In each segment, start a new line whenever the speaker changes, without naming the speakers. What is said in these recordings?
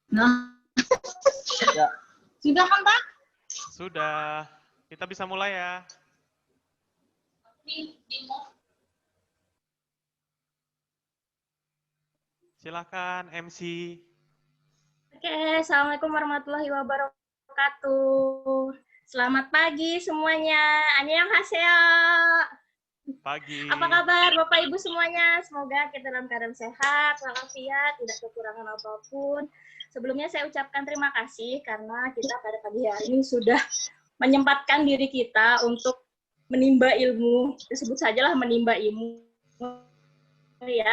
Nah,
Ya.
sudah kan Pak?
Sudah. Kita bisa mulai ya. Silakan MC.
Oke, Assalamualaikum warahmatullahi wabarakatuh. Selamat pagi semuanya. Annyeonghaseyo.
Pagi.
Apa kabar Bapak Ibu semuanya? Semoga kita dalam keadaan sehat, walafiat, tidak kekurangan apapun. Sebelumnya saya ucapkan terima kasih karena kita pada pagi hari ini sudah menyempatkan diri kita untuk menimba ilmu. Disebut sajalah menimba ilmu ya.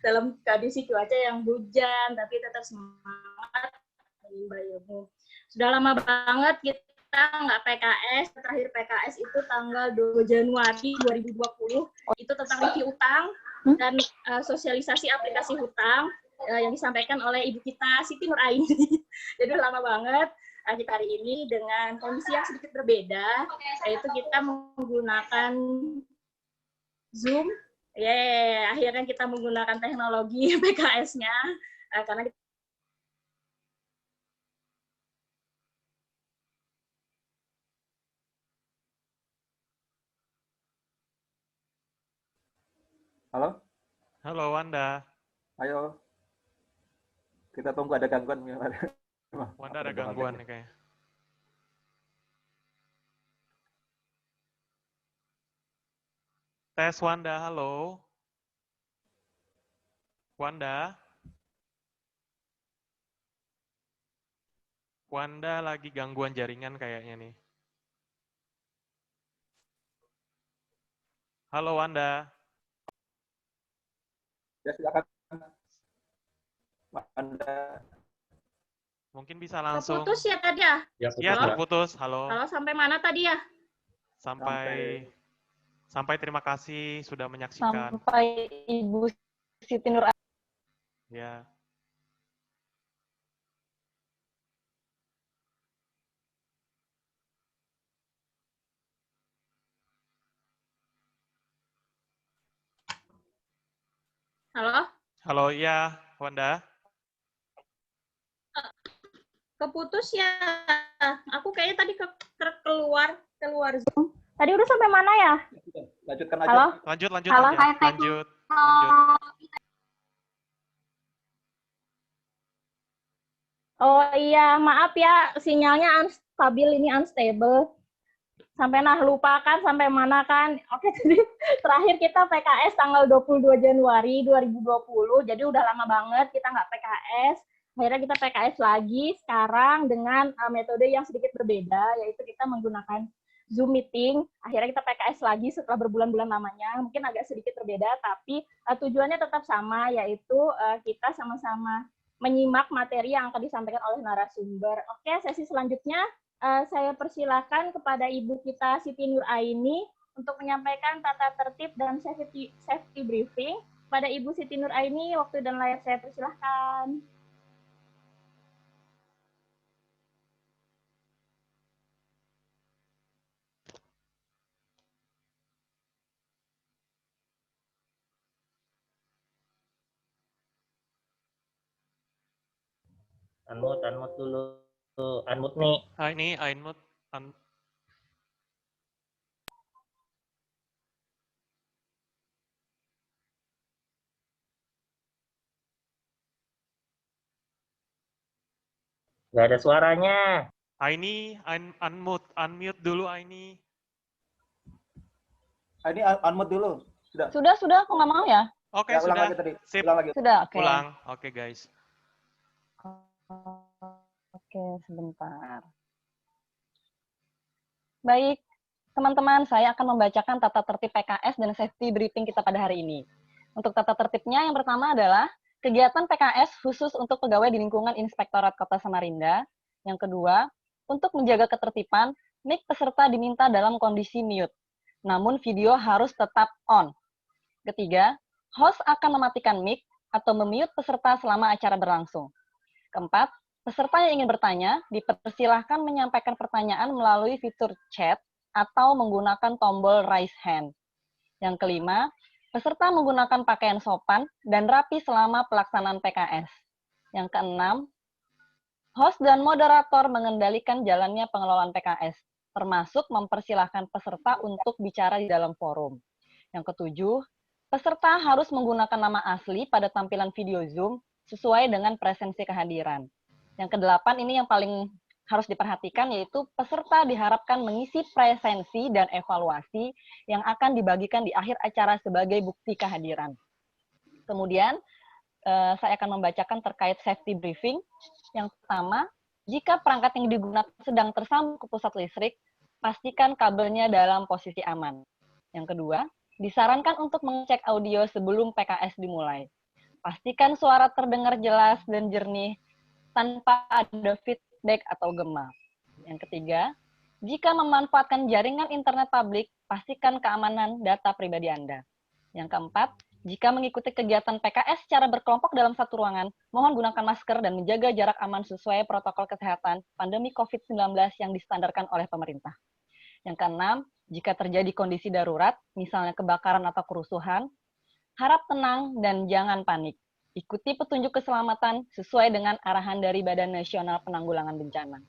Dalam kondisi cuaca yang hujan, tapi tetap semangat menimba ilmu. Sudah lama banget kita nggak PKS, terakhir PKS itu tanggal 2 Januari 2020, itu tentang review utang dan sosialisasi aplikasi hutang yang disampaikan oleh Ibu kita Siti Nur Aini. Jadi lama banget. Kita hari ini dengan kondisi yang sedikit berbeda, yaitu kita menggunakan Zoom. Akhirnya kita menggunakan teknologi PKS-nya, karena
Halo?
Halo Wanda.
Ayo. Kita tunggu ada gangguan.
Wanda ada gangguan nih kayaknya. Tes Wanda, halo. Wanda. Wanda lagi gangguan jaringan kayaknya nih. Halo Wanda.
Ya, silakan. Anda.
Mungkin bisa langsung.
terputus ya tadi ya?
Ya, terputus. Halo.
Halo, sampai mana tadi ya?
Sampai terima kasih sudah menyaksikan.
Sampai Ibu Siti Nur Aini.
Ya.
Halo?
Halo, iya Wanda.
Keputus ya. Aku kayaknya tadi keluar Zoom. Tadi udah sampai mana ya?
Lanjutkan aja.
Halo?
Lanjut.
Halo,
Lanjut.
Oh iya, maaf ya, sinyalnya unstabil, ini unstable. Sampai lupakan sampai mana kan. Oke, jadi terakhir kita PKS tanggal 22 Januari 2020, jadi udah lama banget kita nggak PKS. Akhirnya kita PKS lagi sekarang dengan metode yang sedikit berbeda, yaitu kita menggunakan Zoom meeting. Akhirnya kita PKS lagi setelah berbulan-bulan lamanya, mungkin agak sedikit berbeda, tapi tujuannya tetap sama, yaitu kita sama-sama menyimak materi yang akan disampaikan oleh narasumber. Oke, sesi selanjutnya saya persilakan kepada Ibu kita Siti Nur Aini untuk menyampaikan tata tertib dan safety briefing. Pada Ibu Siti Nur Aini, waktu dan layar saya persilahkan.
Unmute dulu. Unmute nih.
Ini unmute.
Nggak ada suaranya.
Aini, unmute dulu Aini.
Ini unmute dulu.
Sudah, aku nggak mau ya?
Oke,
Ya, ulang
sudah.
lagi tadi.
Sip.
Ulang lagi.
Sudah, oke.
Ulang. Oke, guys.
Oke, sebentar. Baik, teman-teman, saya akan membacakan tata tertib PKS dan safety briefing kita pada hari ini. Untuk tata tertibnya, yang pertama adalah kegiatan PKS khusus untuk pegawai di lingkungan Inspektorat Kota Samarinda. Yang kedua, untuk menjaga ketertiban, mic peserta diminta dalam kondisi mute, namun video harus tetap on. Ketiga, host akan mematikan mic atau memute peserta selama acara berlangsung. Keempat, peserta yang ingin bertanya dipersilahkan menyampaikan pertanyaan melalui fitur chat atau menggunakan tombol raise hand. Yang kelima, peserta menggunakan pakaian sopan dan rapi selama pelaksanaan PKS. Yang keenam, host dan moderator mengendalikan jalannya pengelolaan PKS, termasuk mempersilahkan peserta untuk bicara di dalam forum. Yang ketujuh, peserta harus menggunakan nama asli pada tampilan video Zoom sesuai dengan presensi kehadiran. Yang kedelapan, ini yang paling harus diperhatikan, yaitu peserta diharapkan mengisi presensi dan evaluasi yang akan dibagikan di akhir acara sebagai bukti kehadiran. Kemudian, saya akan membacakan terkait safety briefing. Yang pertama, jika perangkat yang digunakan sedang tersambung ke pusat listrik, pastikan kabelnya dalam posisi aman. Yang kedua, disarankan untuk mengecek audio sebelum PKS dimulai. Pastikan suara terdengar jelas dan jernih tanpa ada feedback atau gema. Yang ketiga, jika memanfaatkan jaringan internet publik, pastikan keamanan data pribadi Anda. Yang keempat, jika mengikuti kegiatan PKS secara berkelompok dalam satu ruangan, mohon gunakan masker dan menjaga jarak aman sesuai protokol kesehatan pandemi COVID-19 yang distandarkan oleh pemerintah. Yang keenam, jika terjadi kondisi darurat, misalnya kebakaran atau kerusuhan, harap tenang dan jangan panik. Ikuti petunjuk keselamatan sesuai dengan arahan dari Badan Nasional Penanggulangan Bencana.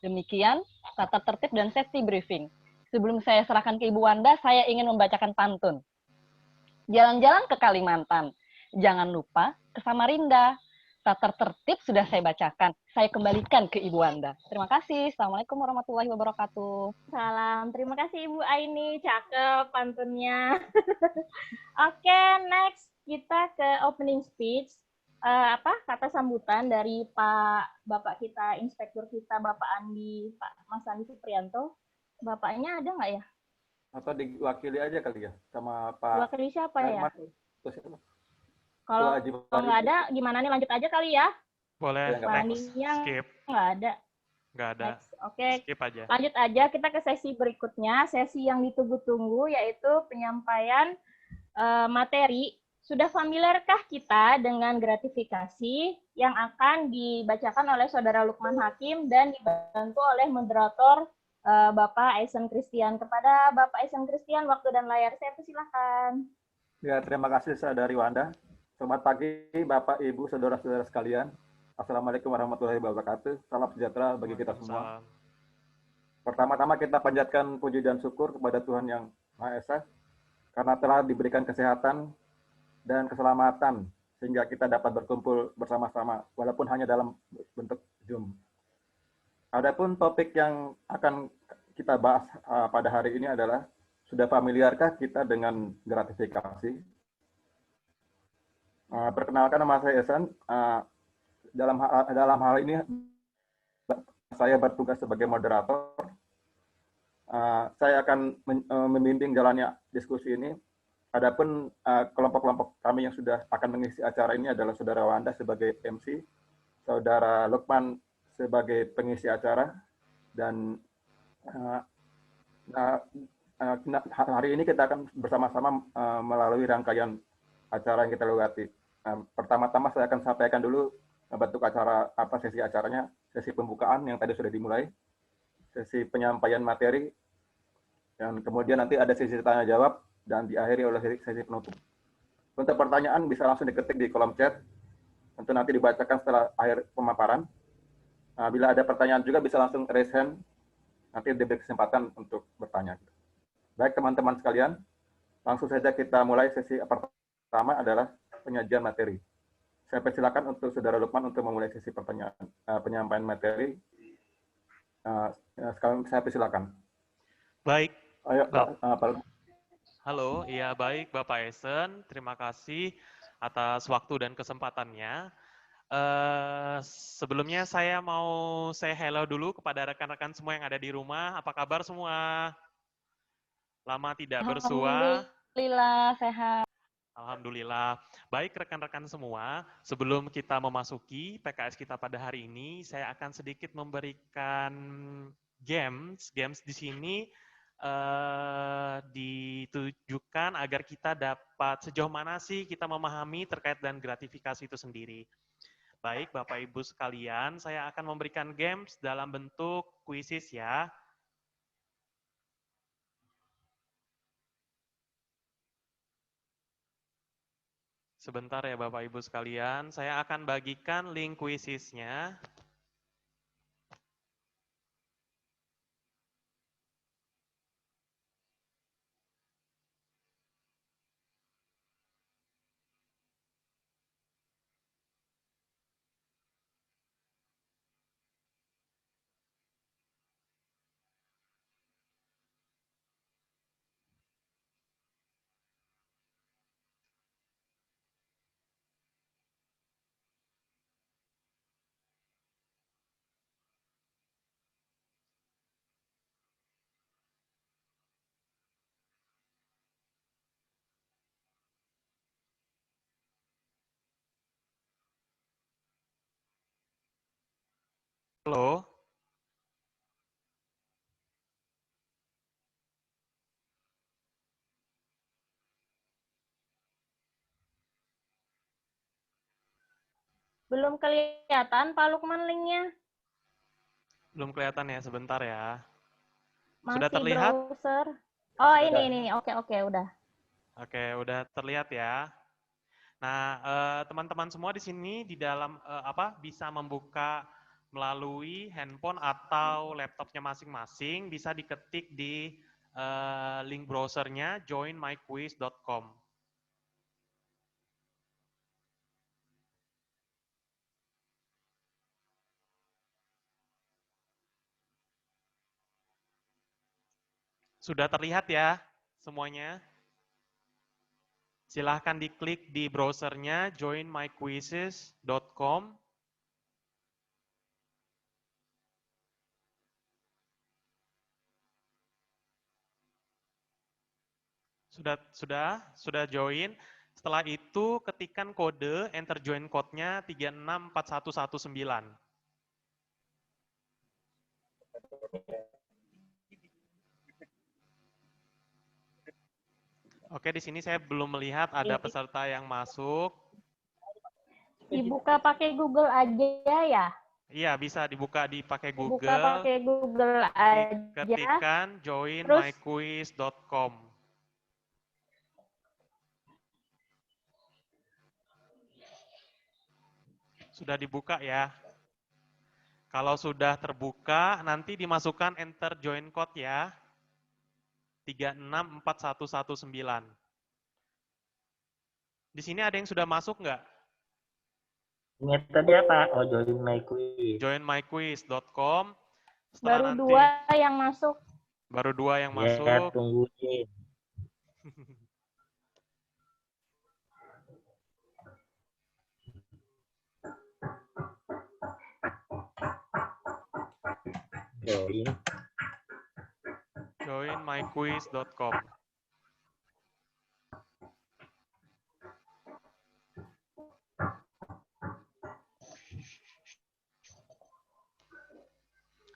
Demikian tata tertib dan safety briefing. Sebelum saya serahkan ke Ibu Wanda, saya ingin membacakan pantun. Jalan-jalan ke Kalimantan, jangan lupa ke Samarinda. Tata tertib sudah saya bacakan, saya kembalikan ke Ibu Wanda. Terima kasih. Assalamualaikum warahmatullahi wabarakatuh.
Salam, terima kasih Ibu Aini, cakep pantunnya. Oke, next kita ke opening speech. Kata sambutan dari Bapak kita, Inspektur kita, Bapak Andi, Mas Andi Suprianto. Bapaknya ada nggak ya?
Atau diwakili aja kali ya sama Pak
Diwakili siapa ya?
Kalau
nggak ada, gimana nih, lanjut aja kali ya?
Boleh,
Ya,
Pak
next.
Andi yang
Skip.
nggak ada.
Nggak ada.
Next. Oke,
Skip aja.
lanjut aja kita ke sesi berikutnya, sesi yang ditunggu-tunggu, yaitu penyampaian materi. Sudah familiarkah kita dengan gratifikasi yang akan dibacakan oleh Saudara Lukman Hakim dan dibantu oleh moderator Bapak Eisen Christian? Kepada Bapak Eisen Christian, waktu dan layar saya persilahkan.
Ya, terima kasih Saudari Wanda. Selamat pagi Bapak, Ibu, Saudara-saudara sekalian. Assalamualaikum warahmatullahi wabarakatuh. Salam sejahtera bagi kita semua. Pertama-tama kita panjatkan puji dan syukur kepada Tuhan Yang Maha Esa karena telah diberikan kesehatan dan keselamatan sehingga kita dapat berkumpul bersama-sama walaupun hanya dalam bentuk Zoom. Adapun topik yang akan kita bahas pada hari ini adalah, sudah familiarkah kita dengan gratifikasi? Perkenalkan, nama saya Esan. Dalam hal ini saya bertugas sebagai moderator. Saya akan membimbing jalannya diskusi ini. Adapun kelompok-kelompok kami yang sudah akan mengisi acara ini adalah Saudara Wanda sebagai MC, Saudara Lukman sebagai pengisi acara, dan hari ini kita akan bersama-sama melalui rangkaian acara yang kita lewati. Pertama-tama saya akan sampaikan dulu bentuk acara, sesi acaranya, sesi pembukaan yang tadi sudah dimulai, sesi penyampaian materi, dan kemudian nanti ada sesi tanya jawab, dan diakhiri oleh sesi penutup. Untuk pertanyaan bisa langsung diketik di kolom chat, tentu nanti dibacakan setelah akhir pemaparan. Bila ada pertanyaan juga bisa langsung raise hand, nanti diberi kesempatan untuk bertanya. Baik teman-teman sekalian, langsung saja kita mulai. Sesi pertama adalah penyajian materi. Saya persilakan untuk Saudara Lukman untuk memulai sesi penyampaian materi. Sekarang saya persilakan.
Baik.
Ayo, Pak.
Halo, iya baik Bapak Eisen, terima kasih atas waktu dan kesempatannya. Sebelumnya saya mau say hello dulu kepada rekan-rekan semua yang ada di rumah. Apa kabar semua? Lama tidak bersua.
Alhamdulillah, sehat.
Alhamdulillah. Baik rekan-rekan semua, sebelum kita memasuki PKS kita pada hari ini, saya akan sedikit memberikan games. Games di sini ditujukan agar kita dapat sejauh mana sih kita memahami terkait dengan gratifikasi itu sendiri. Baik, Bapak Ibu sekalian, saya akan memberikan games dalam bentuk kuisis ya. Sebentar ya Bapak Ibu sekalian, saya akan bagikan link kuisisnya. Halo,
Belum kelihatan Pak Lukman linknya.
belum kelihatan ya, sebentar ya. Sudah
Masih
terlihat?
browser. Oh,
Sudah.
ini. Oke, udah.
Oke, udah terlihat ya. Nah, teman-teman semua di sini di dalam bisa membuka melalui handphone atau laptopnya masing-masing, bisa diketik di link browsernya joinmyquiz.com. Sudah terlihat ya semuanya? Silahkan diklik di browsernya joinmyquizzes.com. Sudah join. Setelah itu ketikkan kode, enter join code-nya 364119. Oke, di sini saya belum melihat ada peserta yang masuk.
Dibuka pakai Google aja ya.
Iya, bisa dibuka dipakai
Buka
Google.
pakai Google aja.
Ketikkan
Terus
joinmyquiz.com. Sudah dibuka ya. Kalau sudah terbuka, nanti dimasukkan enter join code ya. 364119. Di sini ada yang sudah masuk nggak?
Ini tadi apa? Oh, join my quiz.
joinmyquiz.com.
baru dua yang masuk.
Baru 2 yang
Ya,
masuk.
tungguin. Join.
joinmyquiz.com.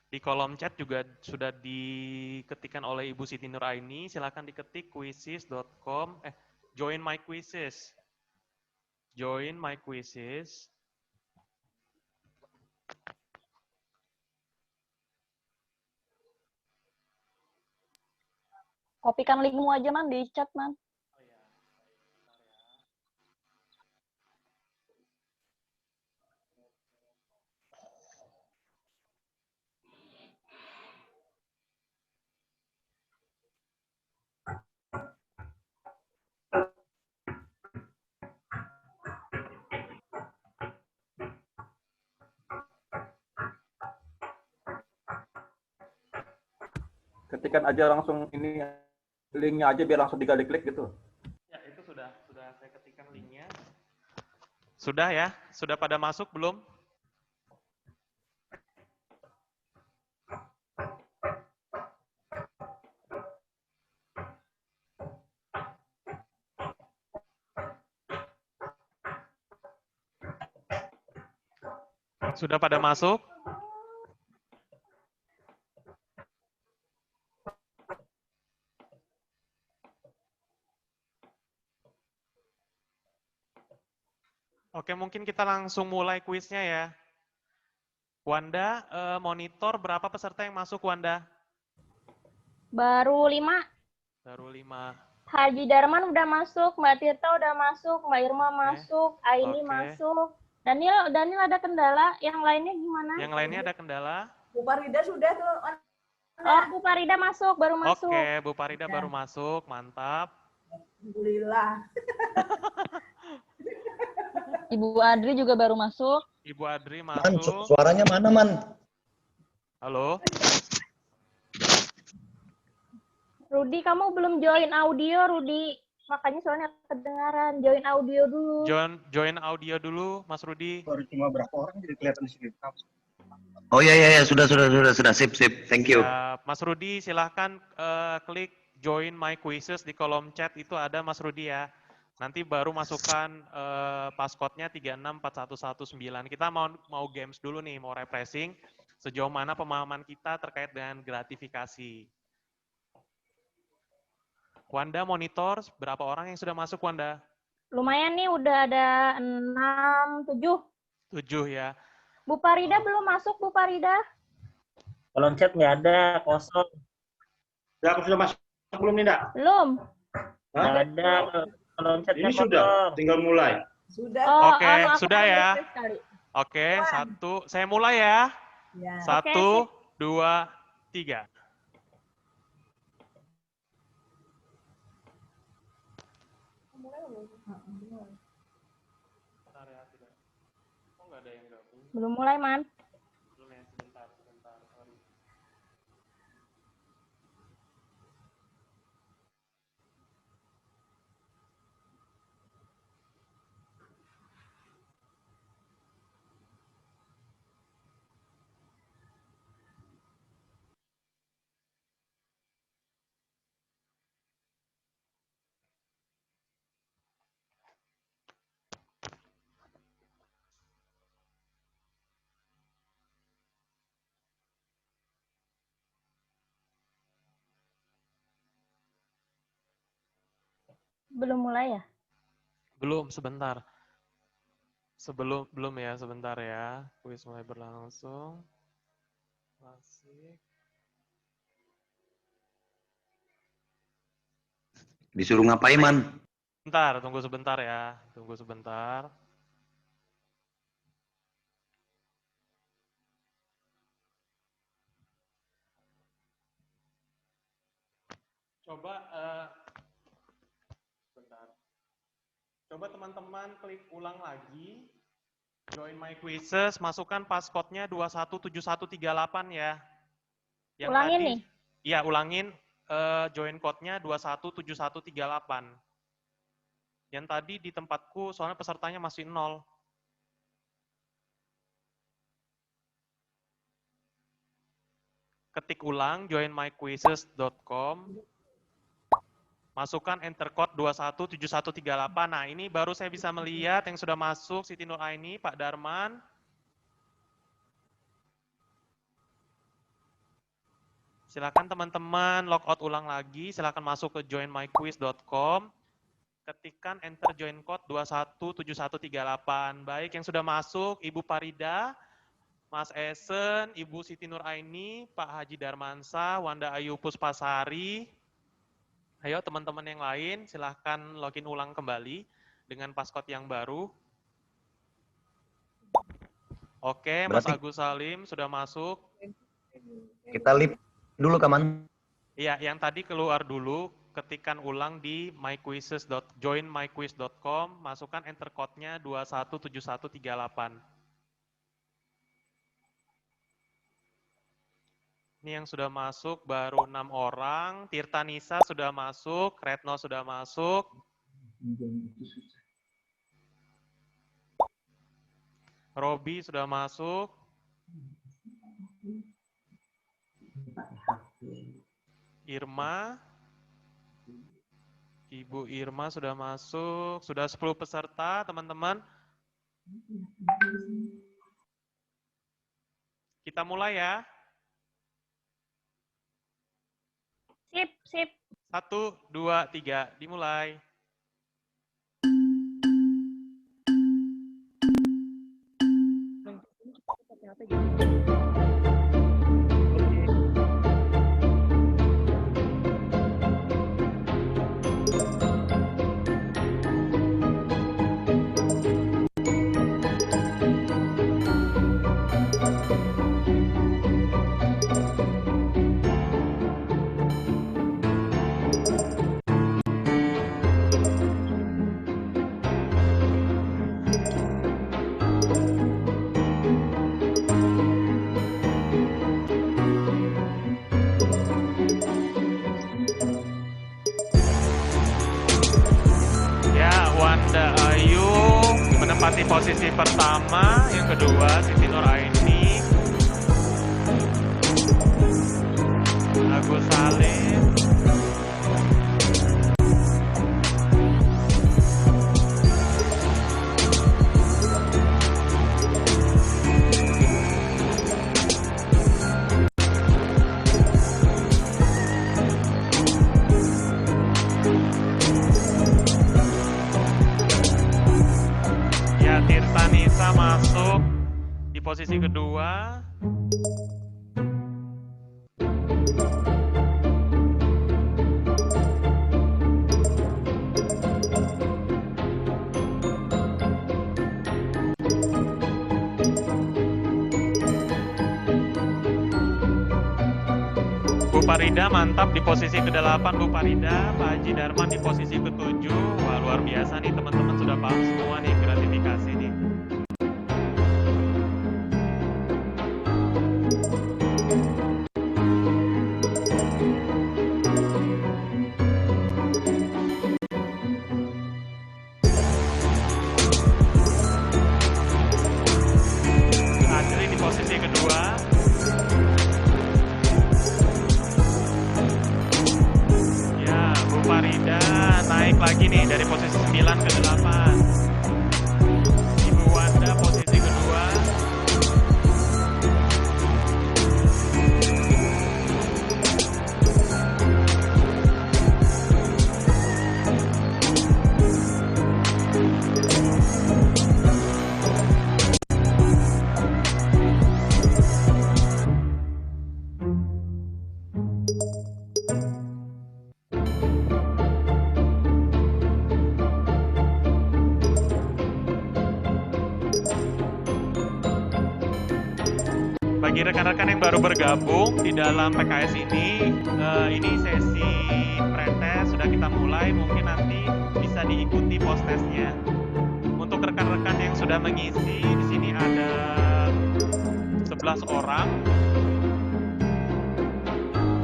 Di kolom chat juga sudah diketikkan oleh Ibu Siti Nuraini. Silakan diketik quizzes.com. Join my quizzes. Join my quizzes.
Kopikan linkmu aja, Man, di chat, Man.
Ketikan aja langsung ini linknya aja biar langsung diklik gitu.
Ya, itu sudah saya ketikkan linknya. Sudah ya? Sudah pada masuk belum? Sudah pada masuk? Oke, mungkin kita langsung mulai kuisnya ya. Wanda, monitor berapa peserta yang masuk, Wanda?
Baru 5.
Baru 5.
Haji Darman udah masuk, Mbak Tirta udah masuk, Mbak Irma masuk, Aini
Oke.
masuk. Daniel ada kendala, yang lainnya gimana?
Yang lainnya ada kendala?
Bu Farida sudah tuh.
Oh, Bu Farida masuk, baru masuk.
Oke, Bu Farida baru masuk, mantap.
Alhamdulillah.
Ibu Adri juga baru masuk.
Ibu Adri
Man,
masuk.
suaranya mana, Man?
Halo?
Rudi, kamu belum join audio, Rudi. Makanya soalnya kedengaran. Join audio dulu.
Join audio dulu, Mas Rudi.
Baru cuma berapa orang jadi kelihatan di sini. Oh ya, sudah, sip. Thank you.
Ya, Mas Rudi silahkan klik join my quizzes di kolom chat, itu ada Mas Rudi ya. Nanti baru masukkan passcode-nya 3641119. Kita mau games dulu nih, mau refreshing. Sejauh mana pemahaman kita terkait dengan gratifikasi. Wanda monitor, berapa orang yang sudah masuk, Wanda?
Lumayan nih, udah ada 6, 7.
7 ya.
Bu Farida belum masuk, Bu Farida.
Kolom chat nggak ada, kosong.
Ya, aku sudah masuk belum nih, Ndak?
Belum.
Nggak ada, kolom chatnya
Ini
kosong.
sudah, tinggal mulai.
Sudah.
Oh,
Oke,
aku
sudah
akan
ya.
refresh kali.
Oke, saya mulai ya.
Ya.
1, 2, 3.
Belum mulai, Man.
Sorry.
Belum mulai ya?
Belum, sebentar. Belum ya, sebentar ya. Kuis mulai berlangsung. Klasik.
Disuruh ngapain, Man?
Bentar, tunggu sebentar ya. Tunggu sebentar. Coba bentar. Coba teman-teman klik ulang lagi. Join my quizzes, masukkan passcode-nya 217138 ya. Yang
Ulangin
tadi,
nih?
Iya, ulangin join code-nya 217138. Yang tadi di tempatku soalnya pesertanya masih 0. Ketik ulang joinmyquizzes.com. Masukkan enter code 217138. Nah, ini baru saya bisa melihat yang sudah masuk Siti Nur Aini, Pak Darman. Silakan teman-teman logout ulang lagi, silakan masuk ke joinmyquiz.com. Ketikkan enter join code 217138. Baik, yang sudah masuk Ibu Farida, Mas Esen, Ibu Siti Nur Aini, Pak Haji Darmansa, Wanda Ayu Puspasari. Ayo teman-teman yang lain, silahkan login ulang kembali dengan passcode yang baru. Oke, Mas Agus Salim sudah masuk.
Kita leave dulu, Kaman.
Iya, yang tadi keluar dulu, ketikkan ulang di joinmyquiz.com, masukkan enter code-nya 217138. Ini yang sudah masuk baru 6 orang. Tirta Nisa sudah masuk, Retno sudah masuk. Robi sudah masuk. Irma. Ibu Irma sudah masuk. Sudah 10 peserta, teman-teman. Kita mulai ya.
Sip.
1, 2, 3, dimulai. posisi pertama, yang kedua Siti Nur Aini, Agus Salim, ya Tirta Nisa masuk di posisi kedua. Bu Farida mantap di posisi ke-8, Bu Farida. Pak Haji Darman di posisi ke-7. Wah, luar biasa nih teman-teman, sudah paham semua nih gratifikasi nih. Adri di posisi kedua. Ya, Bu Farida naik lagi nih dari posisi 9 ke 8. Ibu Wanda posisi kedua. Bagi rekan-rekan yang baru bergabung di dalam PKS ini sesi pretest sudah kita mulai, mungkin nanti bisa diikuti post-testnya. Untuk rekan-rekan yang sudah mengisi, di sini ada 11 orang.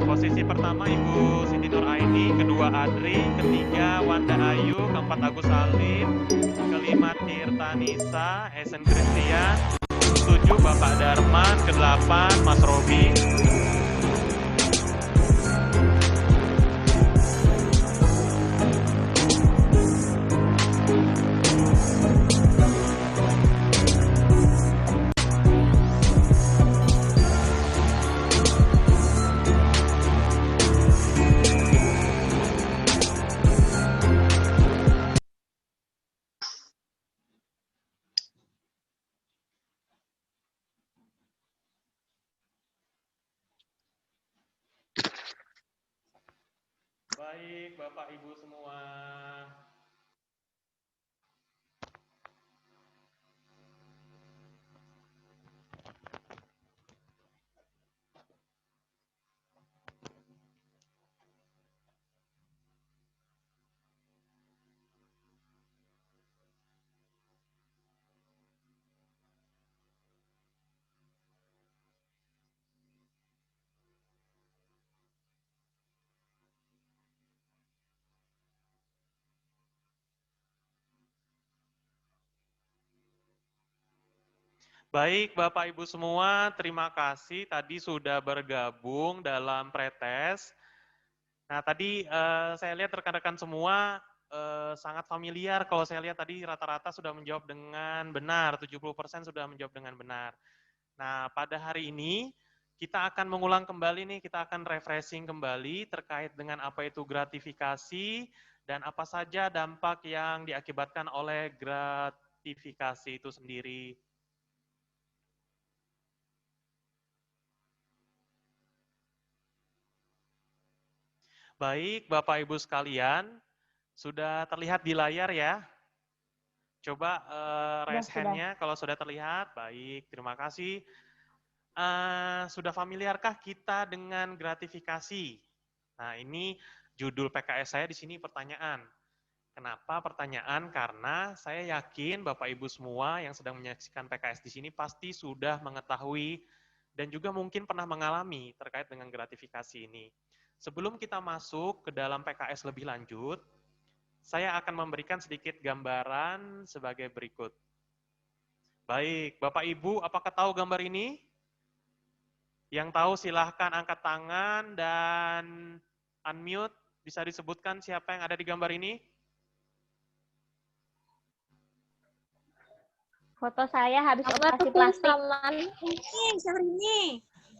Posisi pertama Ibu Siti Nur Aini, kedua Adri, ketiga Wanda Ayu, keempat Agus Salim, kelima Tirta Nisa, Esen Christian, 7 Bapak Darman, ke-8 Mas Robi. Baik, Bapak Ibu semua. Baik, Bapak Ibu semua, terima kasih tadi sudah bergabung dalam pretest. Nah, tadi saya lihat rekan-rekan semua sangat familiar. Kalau saya lihat tadi rata-rata sudah menjawab dengan benar, 70% sudah menjawab dengan benar. Nah, pada hari ini kita akan mengulang kembali nih, kita akan refreshing kembali terkait dengan apa itu gratifikasi dan apa saja dampak yang diakibatkan oleh gratifikasi itu sendiri. Baik, Bapak Ibu sekalian, sudah terlihat di layar ya? Coba raise hand-nya kalau sudah terlihat. Baik, terima kasih. Sudah familiarkah kita dengan gratifikasi? Nah, ini judul PKS saya di sini pertanyaan. Kenapa pertanyaan? Karena saya yakin Bapak Ibu semua yang sedang menyaksikan PKS di sini pasti sudah mengetahui dan juga mungkin pernah mengalami terkait dengan gratifikasi ini. Sebelum kita masuk ke dalam PKS lebih lanjut, saya akan memberikan sedikit gambaran sebagai berikut. Baik, Bapak Ibu, apakah tahu gambar ini? Yang tahu silahkan angkat tangan dan unmute. Bisa disebutkan siapa yang ada di gambar ini?
Foto saya habis operasi plastik.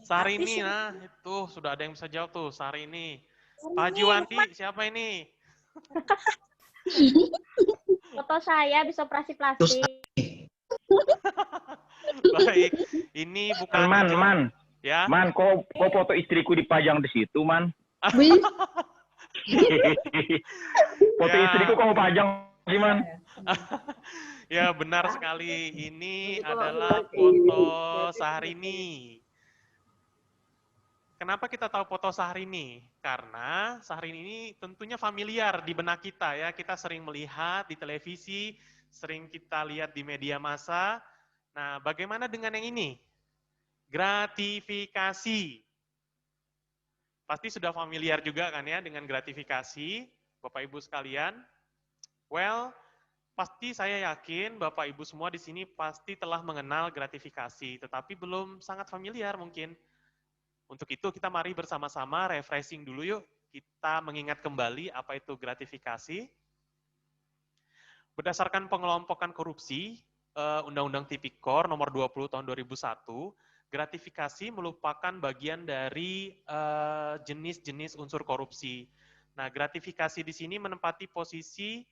Syahrini, nah itu sudah ada yang bisa jawab tuh, Syahrini. Pak Haji Wandi, siapa ini?
Foto saya habis operasi plastik.
Baik, ini bukan ya.
Man, kok foto istriku dipajang di situ, Man? Foto
Ya.
istriku kok mau pajang sih, Man?
Ya, benar sekali. Ini adalah foto Syahrini. Kenapa kita tahu foto Syahrini? Karena Syahrini ini tentunya familiar di benak kita ya. Kita sering melihat di televisi, sering kita lihat di media massa. Nah, bagaimana dengan yang ini? Gratifikasi. Pasti sudah familiar juga kan ya dengan gratifikasi, Bapak Ibu sekalian. Well, pasti saya yakin Bapak Ibu semua di sini pasti telah mengenal gratifikasi, tetapi belum sangat familiar mungkin. Untuk itu kita mari bersama-sama refreshing dulu yuk. Kita mengingat kembali apa itu gratifikasi. Berdasarkan pengelompokan korupsi, Undang-Undang Tipikor nomor 20 tahun 2001, gratifikasi merupakan bagian dari jenis-jenis unsur korupsi. Nah, gratifikasi di sini menempati posisi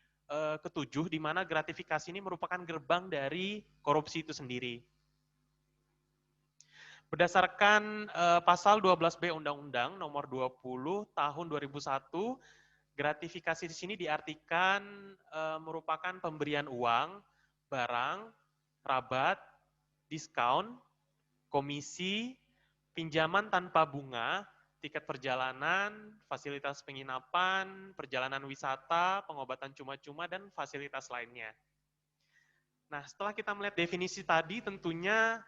ketujuh, di mana gratifikasi ini merupakan gerbang dari korupsi itu sendiri. Berdasarkan pasal 12B Undang-Undang nomor 20 tahun 2001, gratifikasi di sini diartikan merupakan pemberian uang, barang, rabat, diskon, komisi, pinjaman tanpa bunga, tiket perjalanan, fasilitas penginapan, perjalanan wisata, pengobatan cuma-cuma, dan fasilitas lainnya. Nah, setelah kita melihat definisi tadi, tentunya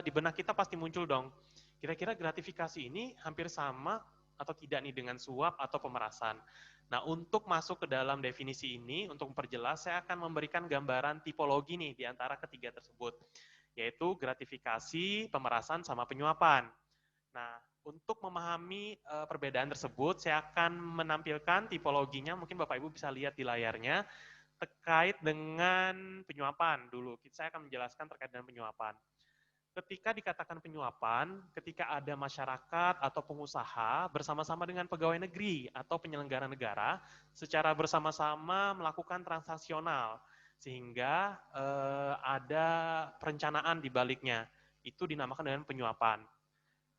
di benak kita pasti muncul dong, kira-kira gratifikasi ini hampir sama atau tidak nih dengan suap atau pemerasan. Nah, untuk masuk ke dalam definisi ini, untuk memperjelas, saya akan memberikan gambaran tipologi nih di antara ketiga tersebut, yaitu gratifikasi, pemerasan, sama penyuapan. Nah, untuk memahami perbedaan tersebut, saya akan menampilkan tipologinya, mungkin Bapak Ibu bisa lihat di layarnya, terkait dengan penyuapan dulu. Saya akan menjelaskan terkait dengan penyuapan. Ketika dikatakan penyuapan, ketika ada masyarakat atau pengusaha bersama-sama dengan pegawai negeri atau penyelenggara negara secara bersama-sama melakukan transaksional, sehingga ada perencanaan di baliknya. Itu dinamakan dengan penyuapan.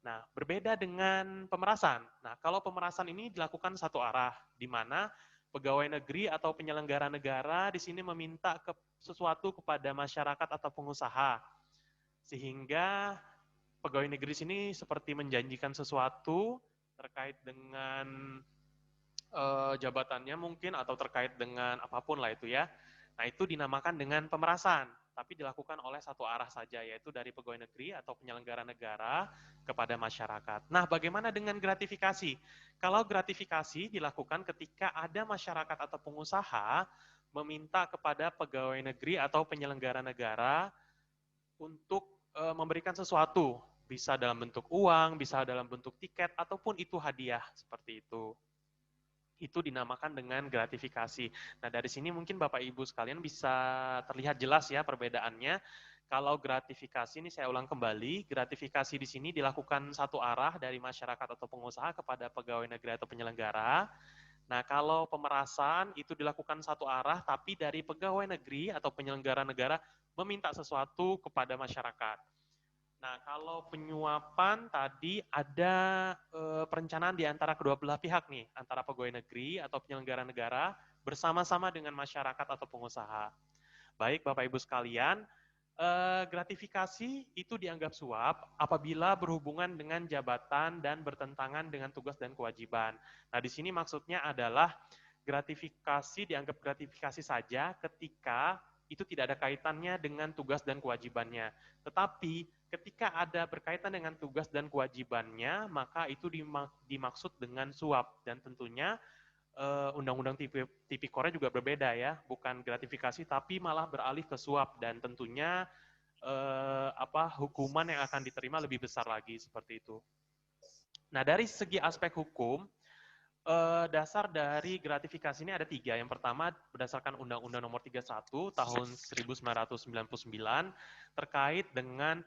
Nah, berbeda dengan pemerasan. Nah, kalau pemerasan ini dilakukan satu arah, di mana pegawai negeri atau penyelenggara negara di sini meminta sesuatu kepada masyarakat atau pengusaha, sehingga pegawai negeri sini seperti menjanjikan sesuatu terkait dengan jabatannya mungkin atau terkait dengan apapun lah itu ya. Nah, itu dinamakan dengan pemerasan, tapi dilakukan oleh satu arah saja, yaitu dari pegawai negeri atau penyelenggara negara kepada masyarakat. Nah, bagaimana dengan gratifikasi? Kalau gratifikasi dilakukan ketika ada masyarakat atau pengusaha meminta kepada pegawai negeri atau penyelenggara negara untuk memberikan sesuatu, bisa dalam bentuk uang, bisa dalam bentuk tiket, ataupun itu hadiah, seperti itu. Itu dinamakan dengan gratifikasi. Nah, dari sini mungkin Bapak Ibu sekalian bisa terlihat jelas ya perbedaannya. Kalau gratifikasi ini saya ulang kembali, gratifikasi di sini dilakukan satu arah dari masyarakat atau pengusaha kepada pegawai negeri atau penyelenggara. Nah, kalau pemerasan itu dilakukan satu arah, tapi dari pegawai negeri atau penyelenggara negara meminta sesuatu kepada masyarakat. Nah, kalau penyuapan tadi ada perencanaan di antara kedua belah pihak nih, antara pegawai negeri atau penyelenggara negara bersama-sama dengan masyarakat atau pengusaha. Baik, Bapak Ibu sekalian, gratifikasi itu dianggap suap apabila berhubungan dengan jabatan dan bertentangan dengan tugas dan kewajiban. Nah, di sini maksudnya adalah gratifikasi dianggap gratifikasi saja ketika itu tidak ada kaitannya dengan tugas dan kewajibannya. Tetapi ketika ada berkaitan dengan tugas dan kewajibannya, maka itu dimaksud dengan suap. Dan tentunya Undang-Undang Tipikornya juga berbeda ya, bukan gratifikasi tapi malah beralih ke suap, dan tentunya hukuman yang akan diterima lebih besar lagi seperti itu. Nah, dari segi aspek hukum, dasar dari gratifikasi ini ada 3. Yang pertama, berdasarkan Undang-Undang Nomor 31 Tahun 1999 terkait dengan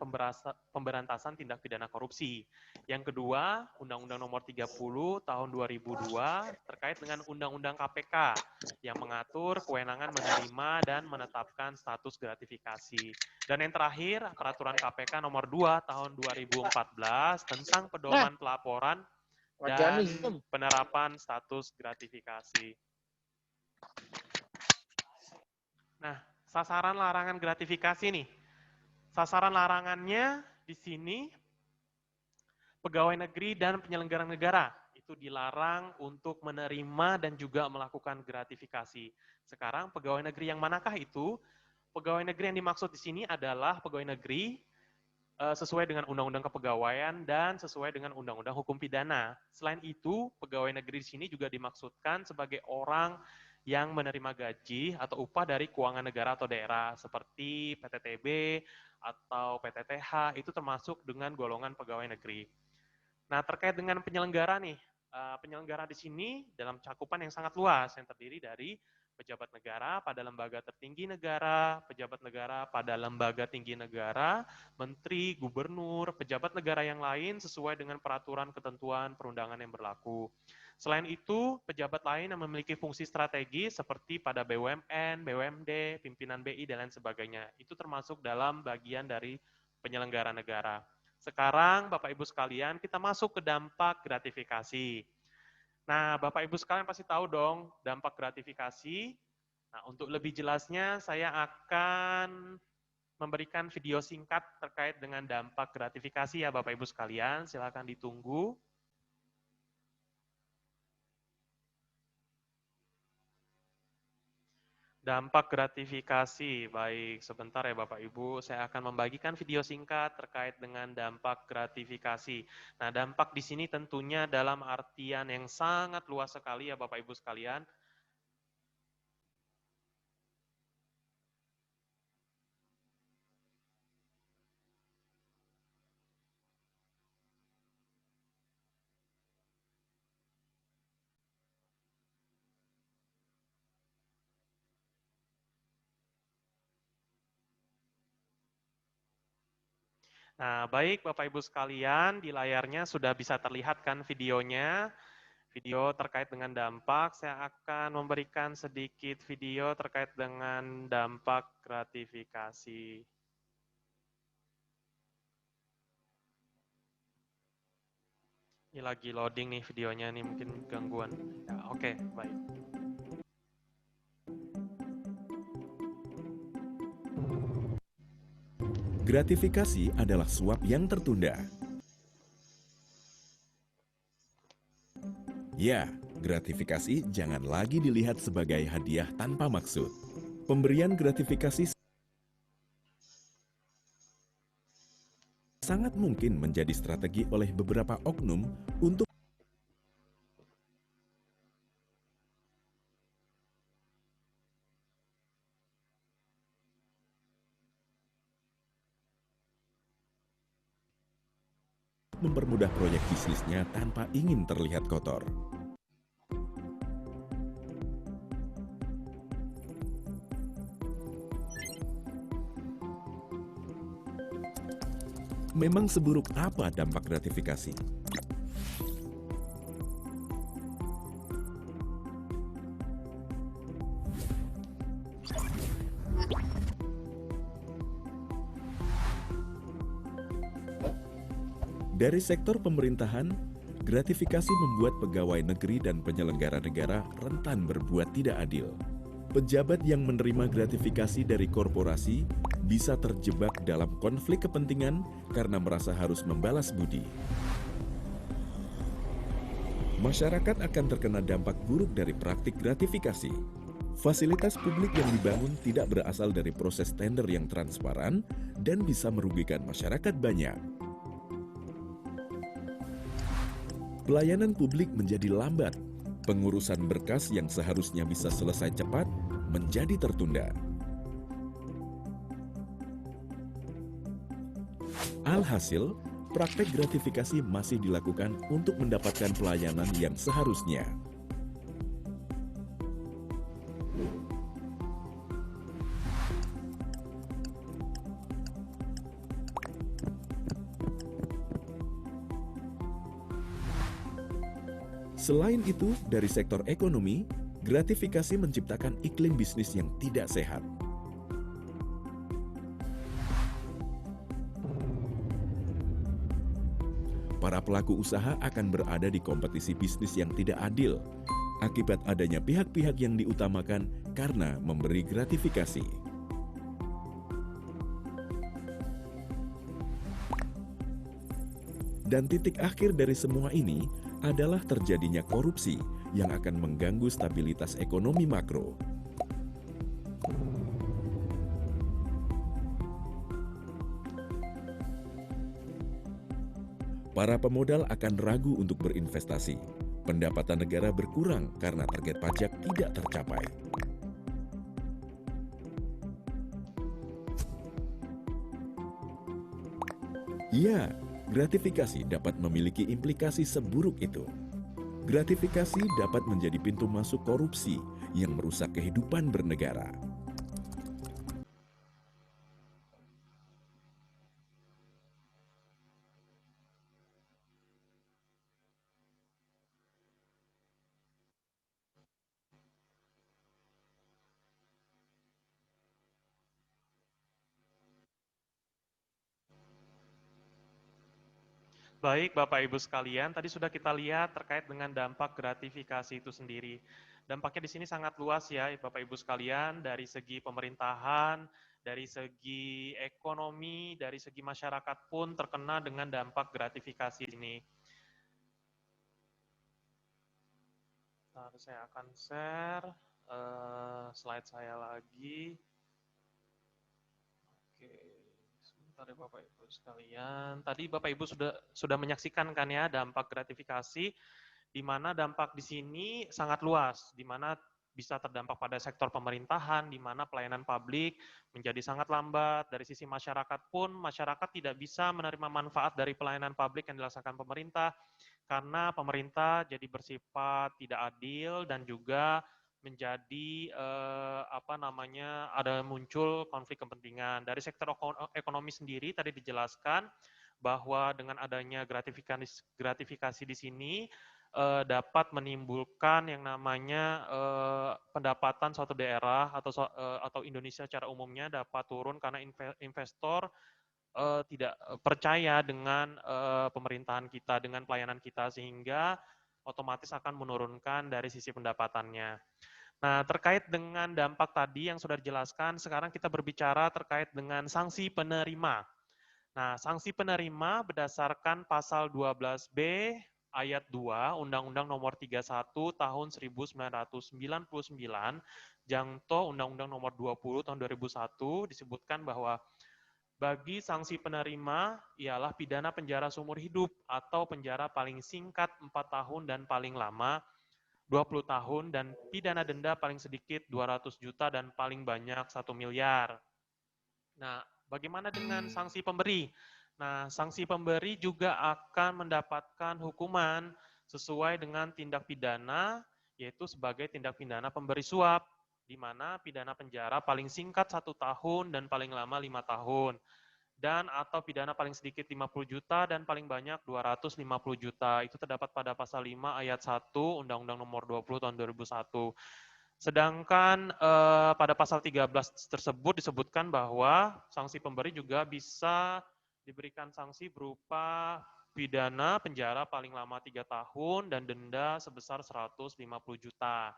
pemberantasan tindak pidana korupsi. Yang kedua, Undang-Undang Nomor 30 Tahun 2002 terkait dengan Undang-Undang KPK yang mengatur kewenangan menerima dan menetapkan status gratifikasi. Dan yang terakhir, Peraturan KPK Nomor 2 Tahun 2014 tentang pedoman pelaporan dan penerapan status gratifikasi. Nah, sasaran larangan gratifikasi nih. Sasaran larangannya di sini pegawai negeri dan penyelenggara negara itu dilarang untuk menerima dan juga melakukan gratifikasi. Sekarang pegawai negeri yang manakah itu? Pegawai negeri yang dimaksud di sini adalah pegawai negeri sesuai dengan Undang-Undang Kepegawaian dan sesuai dengan Undang-Undang Hukum Pidana. Selain itu, pegawai negeri di sini juga dimaksudkan sebagai orang yang menerima gaji atau upah dari keuangan negara atau daerah seperti PTTB atau PTTH, itu termasuk dengan golongan pegawai negeri. Nah, terkait dengan penyelenggara nih, penyelenggara di sini dalam cakupan yang sangat luas yang terdiri dari pejabat negara pada lembaga tertinggi negara, pejabat negara pada lembaga tinggi negara, menteri, gubernur, pejabat negara yang lain sesuai dengan peraturan ketentuan perundangan yang berlaku. Selain itu, pejabat lain yang memiliki fungsi strategi seperti pada BUMN, BUMD, pimpinan BI, dan lain sebagainya. Itu termasuk dalam bagian dari penyelenggara negara. Sekarang, Bapak Ibu sekalian, kita masuk ke dampak gratifikasi. Nah, Bapak Ibu sekalian pasti tahu dong dampak gratifikasi. Nah, untuk lebih jelasnya saya akan memberikan video singkat terkait dengan dampak gratifikasi ya Bapak Ibu sekalian. Silakan ditunggu. Dampak gratifikasi, baik sebentar ya Bapak Ibu, saya akan membagikan video singkat terkait dengan dampak gratifikasi. Nah, dampak di sini tentunya dalam artian yang sangat luas sekali ya Bapak Ibu sekalian. Nah, baik Bapak Ibu sekalian, di layarnya sudah bisa terlihat kan videonya. Video terkait dengan dampak, saya akan memberikan sedikit video terkait dengan dampak gratifikasi. Ini lagi loading nih videonya nih, mungkin gangguan. Ya, oke, baik.
Gratifikasi adalah suap yang tertunda. Ya, gratifikasi jangan lagi dilihat sebagai hadiah tanpa maksud. Pemberian gratifikasi sangat mungkin menjadi strategi oleh beberapa oknum untuk mempermudah proyek bisnisnya tanpa ingin terlihat kotor. Memang seburuk apa dampak gratifikasi? Dari sektor pemerintahan, gratifikasi membuat pegawai negeri dan penyelenggara negara rentan berbuat tidak adil. Pejabat yang menerima gratifikasi dari korporasi bisa terjebak dalam konflik kepentingan karena merasa harus membalas budi. Masyarakat akan terkena dampak buruk dari praktik gratifikasi. Fasilitas publik yang dibangun tidak berasal dari proses tender yang transparan dan bisa merugikan masyarakat banyak. Pelayanan publik menjadi lambat, pengurusan berkas yang seharusnya bisa selesai cepat menjadi tertunda. Alhasil, praktek gratifikasi masih dilakukan untuk mendapatkan pelayanan yang seharusnya. Selain itu, dari sektor ekonomi, gratifikasi menciptakan iklim bisnis yang tidak sehat. Para pelaku usaha akan berada di kompetisi bisnis yang tidak adil, akibat adanya pihak-pihak yang diutamakan karena memberi gratifikasi. Dan titik akhir dari semua ini adalah terjadinya korupsi yang akan mengganggu stabilitas ekonomi makro. Para pemodal akan ragu untuk berinvestasi. Pendapatan negara berkurang karena target pajak tidak tercapai. Ya, gratifikasi dapat memiliki implikasi seburuk itu. Gratifikasi dapat menjadi pintu masuk korupsi yang merusak kehidupan bernegara.
Baik, Bapak Ibu sekalian, tadi sudah kita lihat terkait dengan dampak gratifikasi itu sendiri. Dampaknya di sini sangat luas ya, Bapak Ibu sekalian, dari segi pemerintahan, dari segi ekonomi, dari segi masyarakat pun terkena dengan dampak gratifikasi ini. Ntar saya akan share slide saya lagi. Oke. Sebentar ya Bapak Ibu sekalian. Tadi Bapak Ibu sudah menyaksikan kan ya dampak gratifikasi, di mana dampak di sini sangat luas, di mana bisa terdampak pada sektor pemerintahan, di mana pelayanan publik menjadi sangat lambat. Dari sisi masyarakat pun, masyarakat tidak bisa menerima manfaat dari pelayanan publik yang dilaksanakan pemerintah, karena pemerintah jadi bersifat tidak adil dan juga menjadi ada muncul konflik kepentingan. Dari sektor ekonomi sendiri tadi dijelaskan bahwa dengan adanya gratifikasi di sini dapat menimbulkan yang namanya pendapatan suatu daerah atau Indonesia secara umumnya dapat turun karena investor tidak percaya dengan pemerintahan kita, dengan pelayanan kita, sehingga otomatis akan menurunkan dari sisi pendapatannya. Nah, terkait dengan dampak tadi yang sudah dijelaskan, sekarang kita berbicara terkait dengan sanksi penerima. Nah, sanksi penerima berdasarkan pasal 12B ayat 2 Undang-Undang Nomor 31 Tahun 1999, Jangto Undang-Undang Nomor 20 Tahun 2001 disebutkan bahwa bagi sanksi penerima ialah pidana penjara seumur hidup atau penjara paling singkat 4 tahun dan paling lama 20 tahun dan pidana denda paling sedikit 200 juta dan paling banyak 1 miliar. Nah, bagaimana dengan sanksi pemberi? Nah, sanksi pemberi juga akan mendapatkan hukuman sesuai dengan tindak pidana, yaitu sebagai tindak pidana pemberi suap, di mana pidana penjara paling singkat 1 tahun dan paling lama 5 tahun. Dan atau pidana paling sedikit 50 juta dan paling banyak 250 juta. Itu terdapat pada pasal 5 ayat 1 Undang-Undang Nomor 20 Tahun 2001. Sedangkan pada pasal 13 tersebut disebutkan bahwa sanksi pemberi juga bisa diberikan sanksi berupa pidana penjara paling lama 3 tahun dan denda sebesar 150 juta.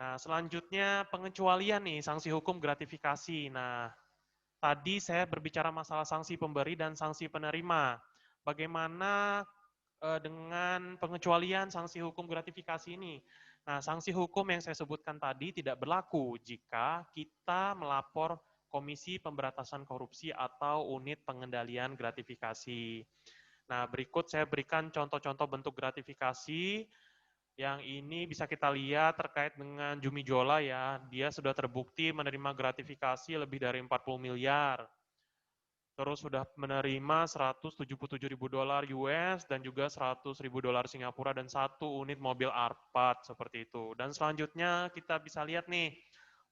Nah, selanjutnya pengecualian nih, sanksi hukum gratifikasi. Nah, tadi saya berbicara masalah sanksi pemberi dan sanksi penerima. Bagaimana dengan pengecualian sanksi hukum gratifikasi ini? Nah, sanksi hukum yang saya sebutkan tadi tidak berlaku jika kita melapor Komisi Pemberantasan Korupsi atau Unit Pengendalian Gratifikasi. Nah, berikut saya berikan contoh-contoh bentuk gratifikasi. Yang ini bisa kita lihat terkait dengan Jumi Jola ya, dia sudah terbukti menerima gratifikasi lebih dari 40 miliar. terus sudah menerima $177.000 US dan juga $100.000 Singapura dan 1 unit mobil Alphard seperti itu. Dan selanjutnya kita bisa lihat nih,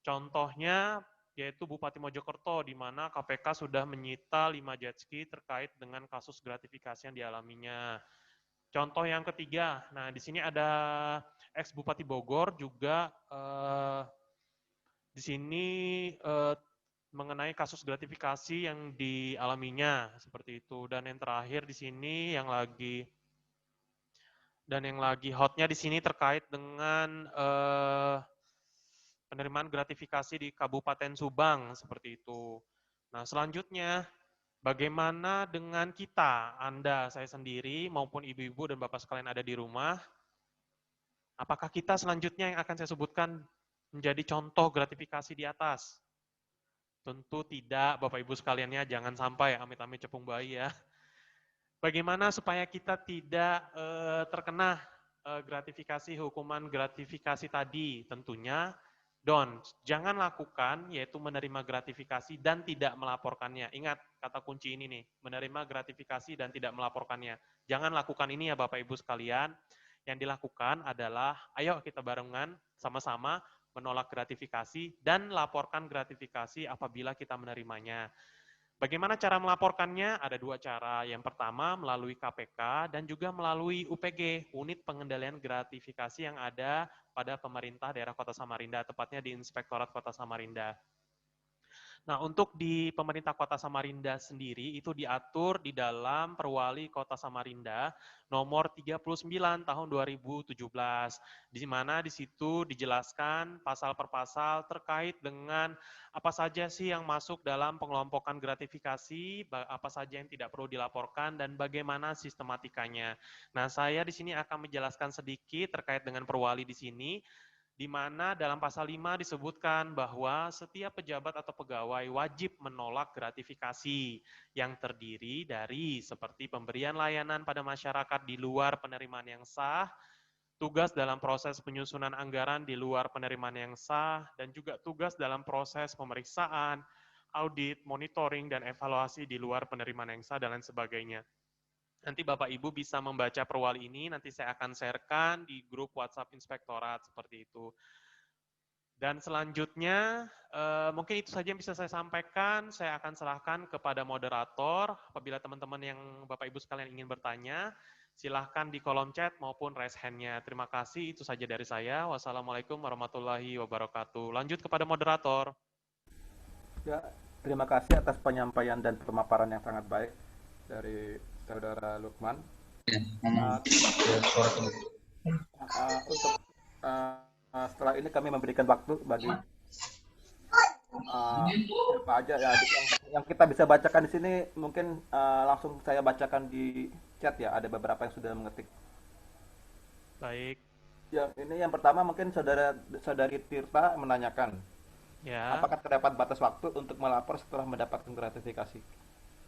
contohnya yaitu Bupati Mojokerto, di mana KPK sudah menyita 5 jet ski terkait dengan kasus gratifikasi yang dialaminya. Contoh yang ketiga, nah di sini ada ex Bupati Bogor juga di sini mengenai kasus gratifikasi yang dialaminya seperti itu. Dan yang terakhir di sini yang lagi hotnya di sini terkait dengan penerimaan gratifikasi di Kabupaten Subang seperti itu. Nah, selanjutnya bagaimana dengan kita, Anda, saya sendiri maupun ibu-ibu dan bapak sekalian ada di rumah? Apakah kita selanjutnya yang akan saya sebutkan menjadi contoh gratifikasi di atas? Tentu tidak, Bapak Ibu sekaliannya, jangan sampai amit-amit cepung bayi ya. Bagaimana supaya kita tidak terkena gratifikasi, hukuman gratifikasi tadi? Tentunya, jangan lakukan, yaitu menerima gratifikasi dan tidak melaporkannya. Ingat kata kunci ini nih, menerima gratifikasi dan tidak melaporkannya. Jangan lakukan ini ya Bapak Ibu sekalian. Yang dilakukan adalah, ayo kita barengan sama-sama menolak gratifikasi dan laporkan gratifikasi apabila kita menerimanya. Bagaimana cara melaporkannya? Ada 2 cara. Yang pertama melalui KPK dan juga melalui UPG, Unit Pengendalian Gratifikasi yang ada pada pemerintah daerah Kota Samarinda, tepatnya di Inspektorat Kota Samarinda. Nah, untuk di pemerintah Kota Samarinda sendiri itu diatur di dalam Perwali Kota Samarinda nomor 39 tahun 2017, di mana di situ dijelaskan pasal per pasal terkait dengan apa saja sih yang masuk dalam pengelompokan gratifikasi, apa saja yang tidak perlu dilaporkan, dan bagaimana sistematikanya. Nah, saya di sini akan menjelaskan sedikit terkait dengan Perwali di sini, di mana dalam pasal 5 disebutkan bahwa setiap pejabat atau pegawai wajib menolak gratifikasi yang terdiri dari seperti pemberian layanan pada masyarakat di luar penerimaan yang sah, tugas dalam proses penyusunan anggaran di luar penerimaan yang sah, dan juga tugas dalam proses pemeriksaan, audit, monitoring, dan evaluasi di luar penerimaan yang sah, dan lain sebagainya. Nanti Bapak Ibu bisa membaca Perwali ini, nanti saya akan sharekan di grup WhatsApp Inspektorat, seperti itu. Dan selanjutnya, mungkin itu saja yang bisa saya sampaikan. Saya akan serahkan kepada moderator. Apabila teman-teman yang Bapak Ibu sekalian ingin bertanya, silahkan di kolom chat maupun raise hand-nya. Terima kasih, itu saja dari saya. Wassalamualaikum warahmatullahi wabarakatuh. Lanjut kepada moderator.
Ya, terima kasih atas penyampaian dan pemaparan yang sangat baik dari Saudara Lukman. Untuk setelah ini kami memberikan waktu bagi apa aja ya yang kita bisa bacakan di sini, mungkin langsung saya bacakan di chat ya. Ada beberapa yang sudah mengetik.
Baik.
Ya, ini yang pertama mungkin saudari Tirta menanyakan, apakah terdapat batas waktu untuk melapor setelah mendapatkan gratifikasi?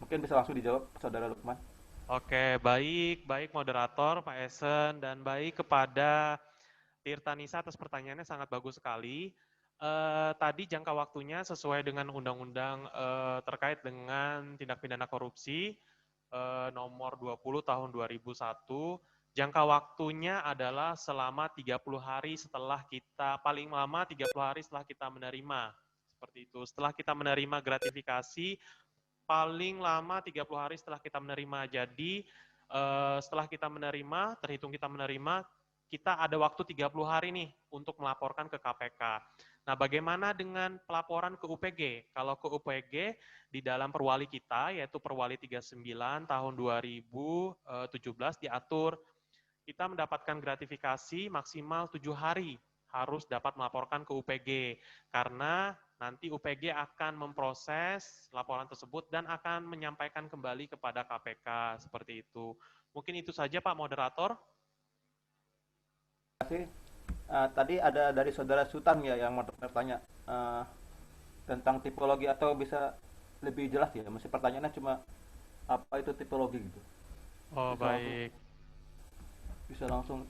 Mungkin bisa langsung dijawab Saudara Lukman.
Oke, baik moderator, Pak Esen, dan baik kepada Tirta Nisa atas pertanyaannya, sangat bagus sekali. Tadi jangka waktunya sesuai dengan undang-undang terkait dengan tindak pidana korupsi nomor 20 tahun 2001, jangka waktunya adalah selama 30 hari setelah kita, paling lama 30 hari setelah kita menerima. Seperti itu. Setelah kita menerima gratifikasi, paling lama 30 hari setelah kita menerima. Jadi setelah kita menerima, terhitung kita menerima, kita ada waktu 30 hari nih untuk melaporkan ke KPK. Nah, bagaimana dengan pelaporan ke UPG? Kalau ke UPG, di dalam perwali kita, yaitu Perwali 39 tahun 2017 diatur, kita mendapatkan gratifikasi maksimal 7 hari harus dapat melaporkan ke UPG. Karena nanti UPG akan memproses laporan tersebut dan akan menyampaikan kembali kepada KPK, seperti itu. Mungkin itu saja Pak Moderator.
Terima kasih. Tadi ada dari Saudara Sultan ya yang mau bertanya tentang tipologi, atau bisa lebih jelas ya? Masih pertanyaannya cuma apa itu tipologi gitu.
Oh, bisa baik.
Bisa langsung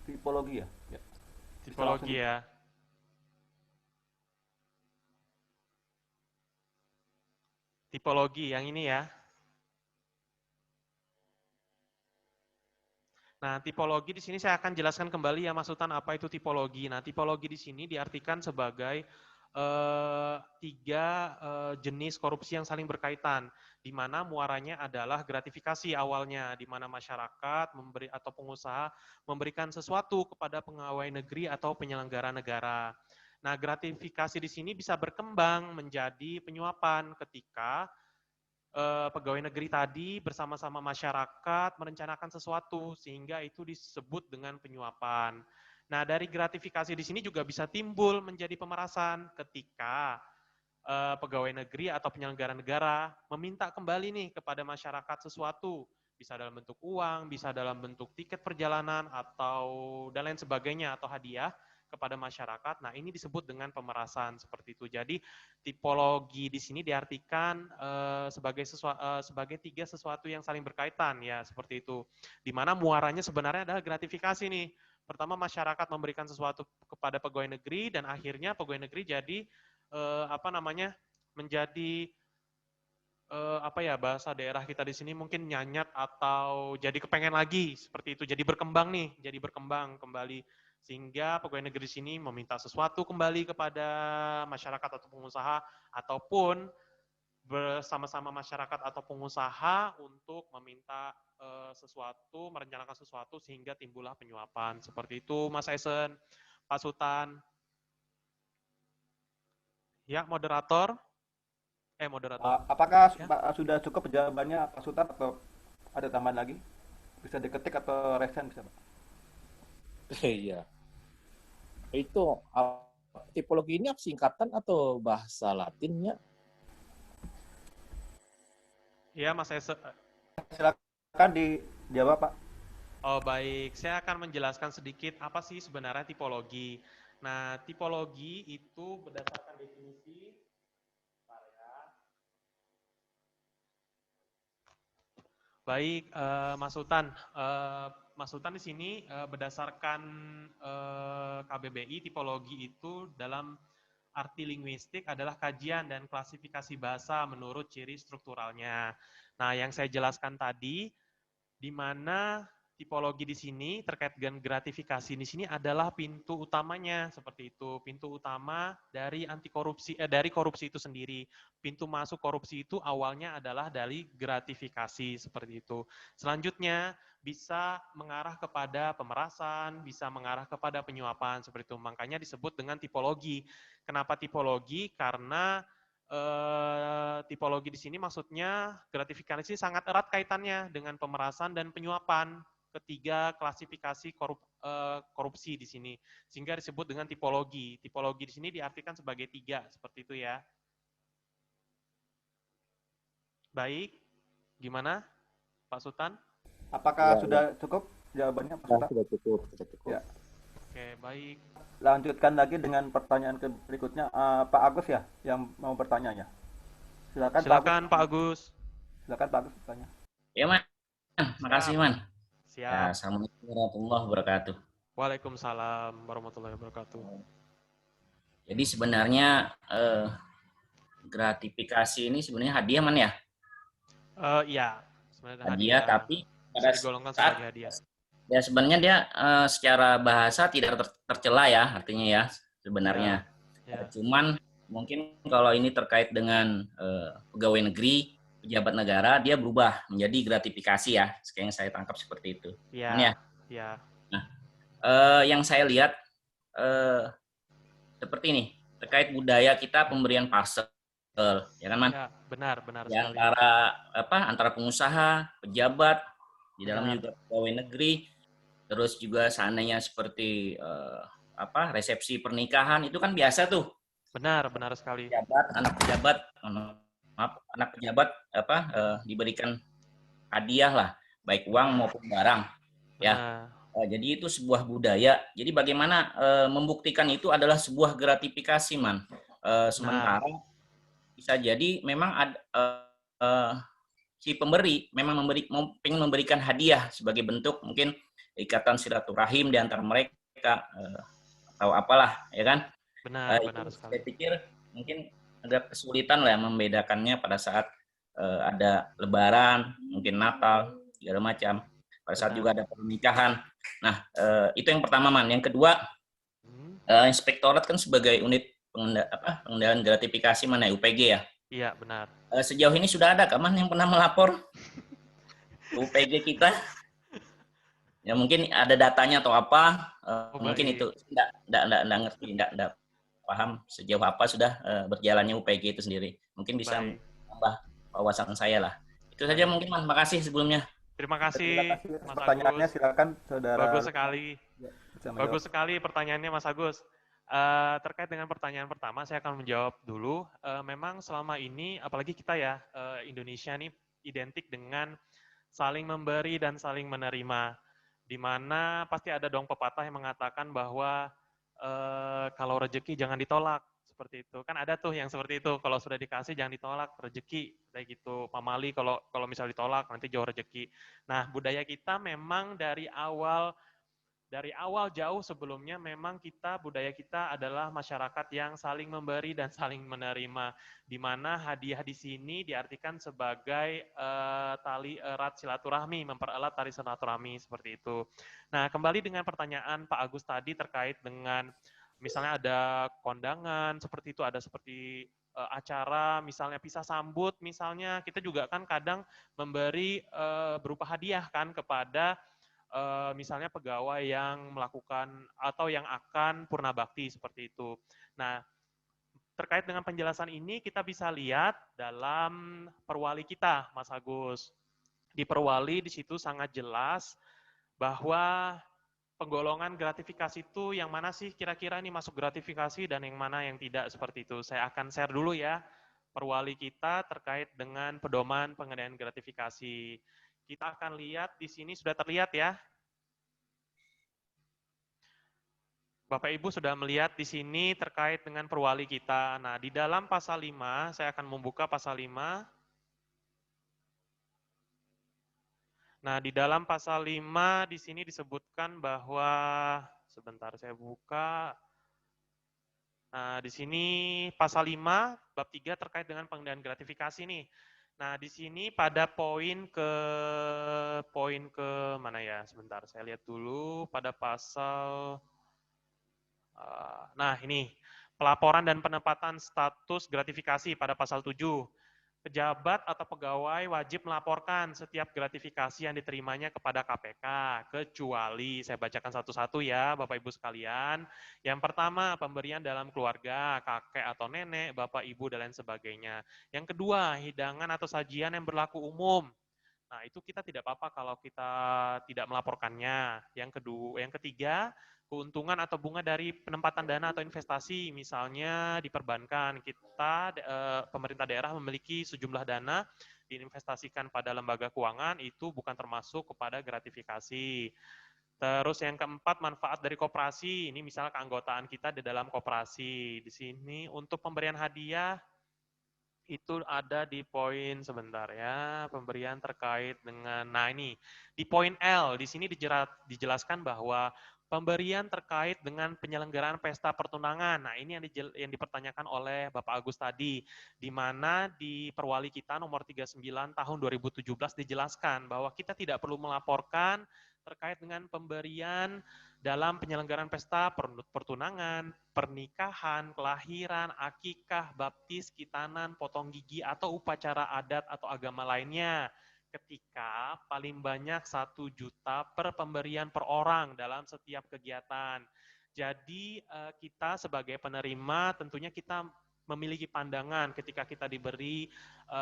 tipologi ya?
Tipologi ya. Tipologi yang ini ya. Nah, tipologi di sini saya akan jelaskan kembali ya Mas Sultan apa itu tipologi. Nah, tipologi di sini diartikan sebagai tiga jenis korupsi yang saling berkaitan, di mana muaranya adalah gratifikasi awalnya, di mana masyarakat memberi atau pengusaha memberikan sesuatu kepada pegawai negeri atau penyelenggara negara. Nah, gratifikasi di sini bisa berkembang menjadi penyuapan ketika pegawai negeri tadi bersama-sama masyarakat merencanakan sesuatu sehingga itu disebut dengan penyuapan. Nah, dari gratifikasi di sini juga bisa timbul menjadi pemerasan ketika pegawai negeri atau penyelenggara negara meminta kembali nih kepada masyarakat sesuatu, bisa dalam bentuk uang, bisa dalam bentuk tiket perjalanan atau dan lain sebagainya atau hadiah kepada masyarakat. Nah, ini disebut dengan pemerasan seperti itu. Jadi, tipologi di sini diartikan sebagai tiga sesuatu yang saling berkaitan ya, seperti itu. Di mana muaranya sebenarnya adalah gratifikasi nih. Pertama, masyarakat memberikan sesuatu kepada pegawai negeri dan akhirnya pegawai negeri jadi menjadi bahasa daerah kita di sini mungkin nyanyat atau jadi kepengen lagi seperti itu. Jadi berkembang nih, jadi berkembang kembali. Sehingga pegawai negeri sini meminta sesuatu kembali kepada masyarakat atau pengusaha, ataupun bersama-sama masyarakat atau pengusaha untuk meminta sesuatu, merencanakan sesuatu sehingga timbullah penyuapan. Seperti itu Mas Eisen, Pak Sultan. Ya, moderator.
Apakah
ya.
sudah cukup jawabannya Pak Sultan atau ada tambahan lagi? Bisa diketik atau resen bisa Pak?
Iya. Itu tipologi ini singkatan atau bahasa Latinnya?
Iya, Mas Ese.
Silakan dijawab, Pak.
Oh, baik. Saya akan menjelaskan sedikit apa sih sebenarnya tipologi. Nah, tipologi itu berdasarkan definisi baik, Mas Sultan. Mas Sultan di sini berdasarkan KBBI, tipologi itu dalam arti linguistik adalah kajian dan klasifikasi bahasa menurut ciri strukturalnya. Nah, yang saya jelaskan tadi, di mana tipologi di sini terkait dengan gratifikasi di sini adalah pintu utamanya, seperti itu. Pintu utama dari dari korupsi itu sendiri. Pintu masuk korupsi itu awalnya adalah dari gratifikasi, seperti itu. Selanjutnya bisa mengarah kepada pemerasan, bisa mengarah kepada penyuapan, seperti itu. Makanya disebut dengan tipologi. Kenapa tipologi? Karena tipologi di sini maksudnya gratifikasi sangat erat kaitannya dengan pemerasan dan penyuapan. Ketiga klasifikasi korupsi di sini, sehingga disebut dengan tipologi. Tipologi di sini diartikan sebagai tiga, seperti itu ya. Baik, gimana Pak Sultan?
Apakah sudah cukup jawabannya Pak Sultan?
Sudah cukup.
Ya.
Oke, baik.
Lanjutkan lagi dengan pertanyaan berikutnya, Pak Agus ya, yang mau bertanya ya.
Silakan Pak Agus.
Silakan Pak Agus bertanya.
Ya, Man. Makasih, Man.
Siap.
Ya, Assalamualaikum warahmatullahi wabarakatuh.
Waalaikumsalam warahmatullahi wabarakatuh.
Jadi sebenarnya gratifikasi ini sebenarnya hadiah, Man ya?
Iya, sebenarnya
hadiah, tapi pada
digolongkan
saat
sebagai hadiah.
Ya sebenarnya dia secara bahasa tidak tercela ya, artinya ya sebenarnya.
Ya.
Cuman mungkin kalau ini terkait dengan pegawai negeri, pejabat negara, dia berubah menjadi gratifikasi ya, yang saya tangkap seperti itu.
Iya.
Ya. Nah, yang saya lihat seperti ini, terkait budaya kita pemberian parcel, ya kan, Man?
Ya, benar
ya,
sekali.
Antara pengusaha, pejabat, di dalam juga pegawai negeri, terus juga seandainya seperti resepsi pernikahan itu kan biasa tuh.
Benar sekali.
Anak pejabat diberikan hadiah lah, baik uang maupun barang. Ya. Jadi itu sebuah budaya. Jadi bagaimana membuktikan itu adalah sebuah gratifikasi, Man. Sementara bisa jadi memang si pemberi memang ingin memberikan hadiah sebagai bentuk mungkin ikatan silaturahim di antara mereka atau apalah, ya kan?
Benar sekali.
Saya pikir mungkin agak kesulitan lah membedakannya pada saat ada Lebaran, mungkin Natal, segala macam. Pada saat juga ada pernikahan. Nah, itu yang pertama, Man. Yang kedua, inspektorat kan sebagai unit pengendalian gratifikasi mana UPG ya?
Iya, benar.
Sejauh ini sudah ada Man yang pernah melapor UPG kita? Ya mungkin ada datanya atau apa? Mungkin itu enggak ngerti, enggak paham sejauh apa sudah berjalannya UPG itu sendiri. Mungkin bisa menambah wawasan saya lah. Itu saja mungkin, Man. Makasih sebelumnya.
Terima kasih, Mas
Pertanyaannya
Agus.
silakan, Saudara.
Bagus sekali.
Bisa
Bagus sekali pertanyaannya, Mas Agus. Terkait dengan pertanyaan pertama, saya akan menjawab dulu. Memang selama ini, apalagi kita ya, Indonesia nih identik dengan saling memberi dan saling menerima. Di mana pasti ada dong pepatah yang mengatakan bahwa kalau rezeki jangan ditolak, seperti itu. Kan ada tuh yang seperti itu, kalau sudah dikasih jangan ditolak, rezeki, kayak gitu. Pamali kalau misal ditolak nanti jauh rezeki. Nah, budaya kita memang dari awal jauh sebelumnya memang budaya kita adalah masyarakat yang saling memberi dan saling menerima, di mana hadiah di sini diartikan sebagai tali erat silaturahmi, mempererat tali silaturahmi seperti itu. Nah, kembali dengan pertanyaan Pak Agus tadi terkait dengan misalnya ada kondangan seperti itu, ada seperti acara misalnya pisah sambut, misalnya kita juga kan kadang memberi berupa hadiah kan kepada misalnya pegawai yang melakukan atau yang akan purna bakti seperti itu. Nah, terkait dengan penjelasan ini kita bisa lihat dalam perwali kita, Mas Agus. Di perwali di situ sangat jelas bahwa penggolongan gratifikasi itu yang mana sih kira-kira ini masuk gratifikasi dan yang mana yang tidak seperti itu. Saya akan share dulu ya perwali kita terkait dengan pedoman pengendalian gratifikasi. Kita akan lihat di sini sudah terlihat ya. Bapak Ibu sudah melihat di sini terkait dengan perwali kita. Nah, di dalam pasal 5, saya akan membuka pasal 5. Nah, di dalam pasal 5 di sini disebutkan bahwa sebentar saya buka. Nah, di sini pasal 5 bab 3 terkait dengan pengendalian gratifikasi nih. Nah, di sini pada poin ke mana ya? Sebentar, saya lihat dulu pada pasal. Nah, ini pelaporan dan penempatan status gratifikasi pada pasal 7. Pejabat atau pegawai wajib melaporkan setiap gratifikasi yang diterimanya kepada KPK, kecuali, saya bacakan satu-satu ya, Bapak Ibu sekalian. Yang pertama, pemberian dalam keluarga, kakek atau nenek, Bapak Ibu, dan lain sebagainya. Yang kedua, hidangan atau sajian yang berlaku umum. Nah, itu kita tidak apa-apa kalau kita tidak melaporkannya. Yang ketiga, keuntungan atau bunga dari penempatan dana atau investasi, misalnya di perbankan, kita pemerintah daerah memiliki sejumlah dana diinvestasikan pada lembaga keuangan, itu bukan termasuk kepada gratifikasi. Terus yang keempat, manfaat dari koperasi, ini misalnya keanggotaan kita di dalam koperasi. Di sini untuk pemberian hadiah, itu ada di poin sebentar ya, pemberian terkait dengan, nah ini, di poin L, di sini dijelaskan bahwa pemberian terkait dengan penyelenggaraan pesta pertunangan. Nah, ini yang dipertanyakan oleh Bapak Agus tadi, di mana di perwali kita nomor 39 tahun 2017 dijelaskan bahwa kita tidak perlu melaporkan terkait dengan pemberian dalam penyelenggaraan pesta pertunangan, pernikahan, kelahiran, akikah, baptis, khitanan, potong gigi, atau upacara adat atau agama lainnya, ketika paling banyak 1 juta per pemberian per orang dalam setiap kegiatan. Jadi kita sebagai penerima tentunya kita memiliki pandangan ketika kita diberi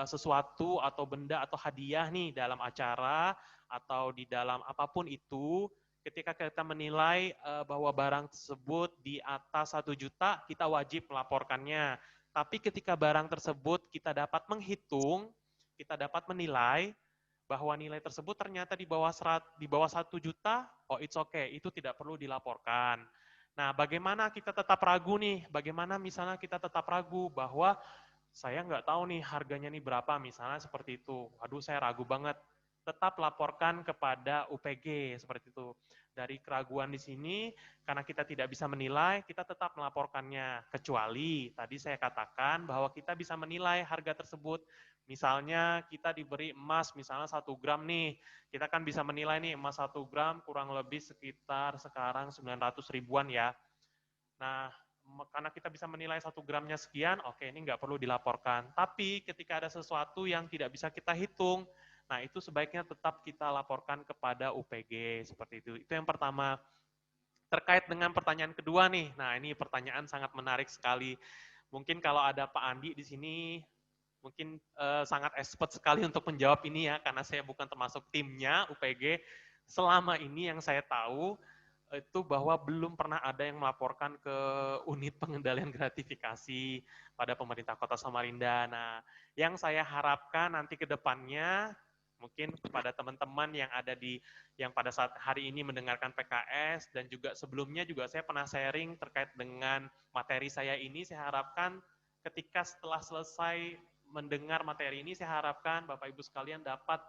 sesuatu atau benda atau hadiah nih dalam acara atau di dalam apapun itu, ketika kita menilai bahwa barang tersebut di atas 1 juta, kita wajib melaporkannya. Tapi ketika barang tersebut kita dapat menghitung, kita dapat menilai bahwa nilai tersebut ternyata di bawah 1 juta, oh it's okay, itu tidak perlu dilaporkan. Nah, bagaimana kita tetap ragu nih? Bagaimana misalnya kita tetap ragu bahwa saya nggak tahu nih harganya nih berapa, misalnya seperti itu. Waduh, saya ragu banget. tetap laporkan kepada UPG seperti itu. Dari keraguan di sini, karena kita tidak bisa menilai, kita tetap melaporkannya. Kecuali tadi saya katakan bahwa kita bisa menilai harga tersebut. Misalnya kita diberi emas misalnya 1 gram nih, kita kan bisa menilai nih emas 1 gram kurang lebih sekitar sekarang 900 ribuan ya. Nah, karena kita bisa menilai 1 gramnya sekian, oke ini nggak perlu dilaporkan. Tapi ketika ada sesuatu yang tidak bisa kita hitung, nah itu sebaiknya tetap kita laporkan kepada UPG seperti itu. Itu yang pertama. Terkait dengan pertanyaan kedua nih, nah ini pertanyaan sangat menarik sekali. Mungkin kalau ada Pak Andi di sini, mungkin sangat expert sekali untuk menjawab ini ya, karena saya bukan termasuk timnya UPG. Selama ini yang saya tahu, itu bahwa belum pernah ada yang melaporkan ke unit pengendalian gratifikasi pada pemerintah Kota Samarinda. Nah, yang saya harapkan nanti ke depannya, mungkin kepada teman-teman yang ada yang pada saat hari ini mendengarkan PKS, dan juga sebelumnya juga saya pernah sharing terkait dengan materi saya ini, saya harapkan ketika setelah selesai mendengar materi ini, saya harapkan Bapak Ibu sekalian dapat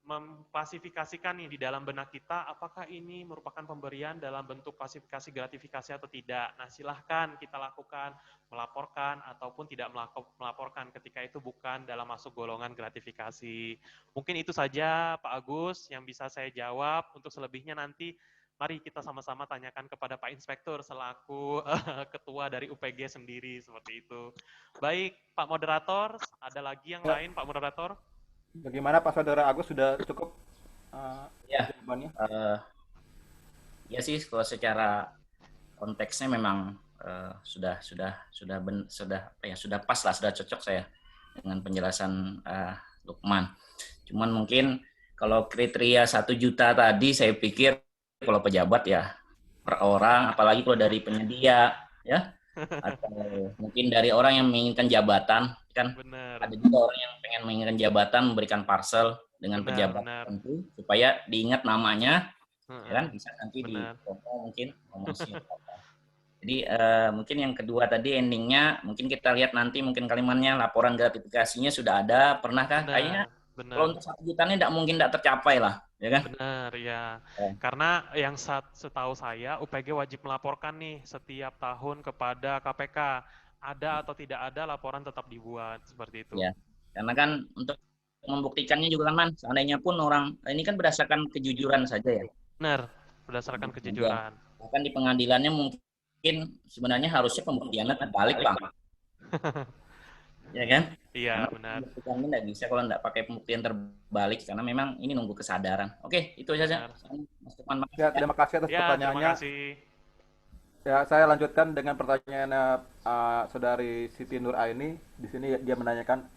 mengklasifikasikan nih di dalam benak kita, apakah ini merupakan pemberian dalam bentuk klasifikasi gratifikasi atau tidak. Nah, silahkan kita lakukan, melaporkan ataupun tidak melaporkan ketika itu bukan dalam masuk golongan gratifikasi. Mungkin itu saja Pak Agus yang bisa saya jawab. Untuk selebihnya nanti mari kita sama-sama tanyakan kepada Pak Inspektur selaku ketua dari UPG sendiri, seperti itu. Baik, Pak Moderator, ada lagi yang lain Pak Moderator?
Bagaimana Pak Saudara Agus, sudah cukup
Ya,
jawabannya?
Ya sih, kalau secara konteksnya memang sudah pas lah, sudah cocok saya dengan penjelasan Lukman. Cuman mungkin kalau kriteria 1 juta tadi, saya pikir kalau pejabat ya per orang, apalagi kalau dari penyedia ya, atau mungkin dari orang yang menginginkan jabatan, kan ada juga orang yang pengen menginginkan jabatan, memberikan parcel dengan pejabat tertentu supaya diingat namanya, ya kan, bisa nanti di promo mungkin promosi. Jadi mungkin yang kedua tadi endingnya mungkin kita lihat nanti, mungkin kalimatnya laporan gratifikasinya sudah ada, pernahkah? Kayaknya kalau untuk 1 juta ini mungkin tidak tercapai lah, ya kan?
Benar ya, karena yang setahu saya UPG wajib melaporkan nih setiap tahun kepada KPK, ada atau tidak ada laporan tetap dibuat seperti itu.
Ya, karena kan untuk membuktikannya juga kan, Man, seandainya pun orang ini kan berdasarkan kejujuran saja ya.
Benar, berdasarkan kejujuran.
Bahkan di pengadilannya mungkin sebenarnya harusnya pembuktiannya terbalik, Bang. Ya kan?
Iya,
karena
benar.
Pembuktiannya nggak bisa kalau nggak pakai pembuktian terbalik, karena memang ini nunggu kesadaran. Oke, itu saja.
Ya, terima kasih atas pertanyaannya.
Terima kasih.
Ya, saya lanjutkan dengan pertanyaan Saudari Siti Nur Aini. Di sini dia menanyakan,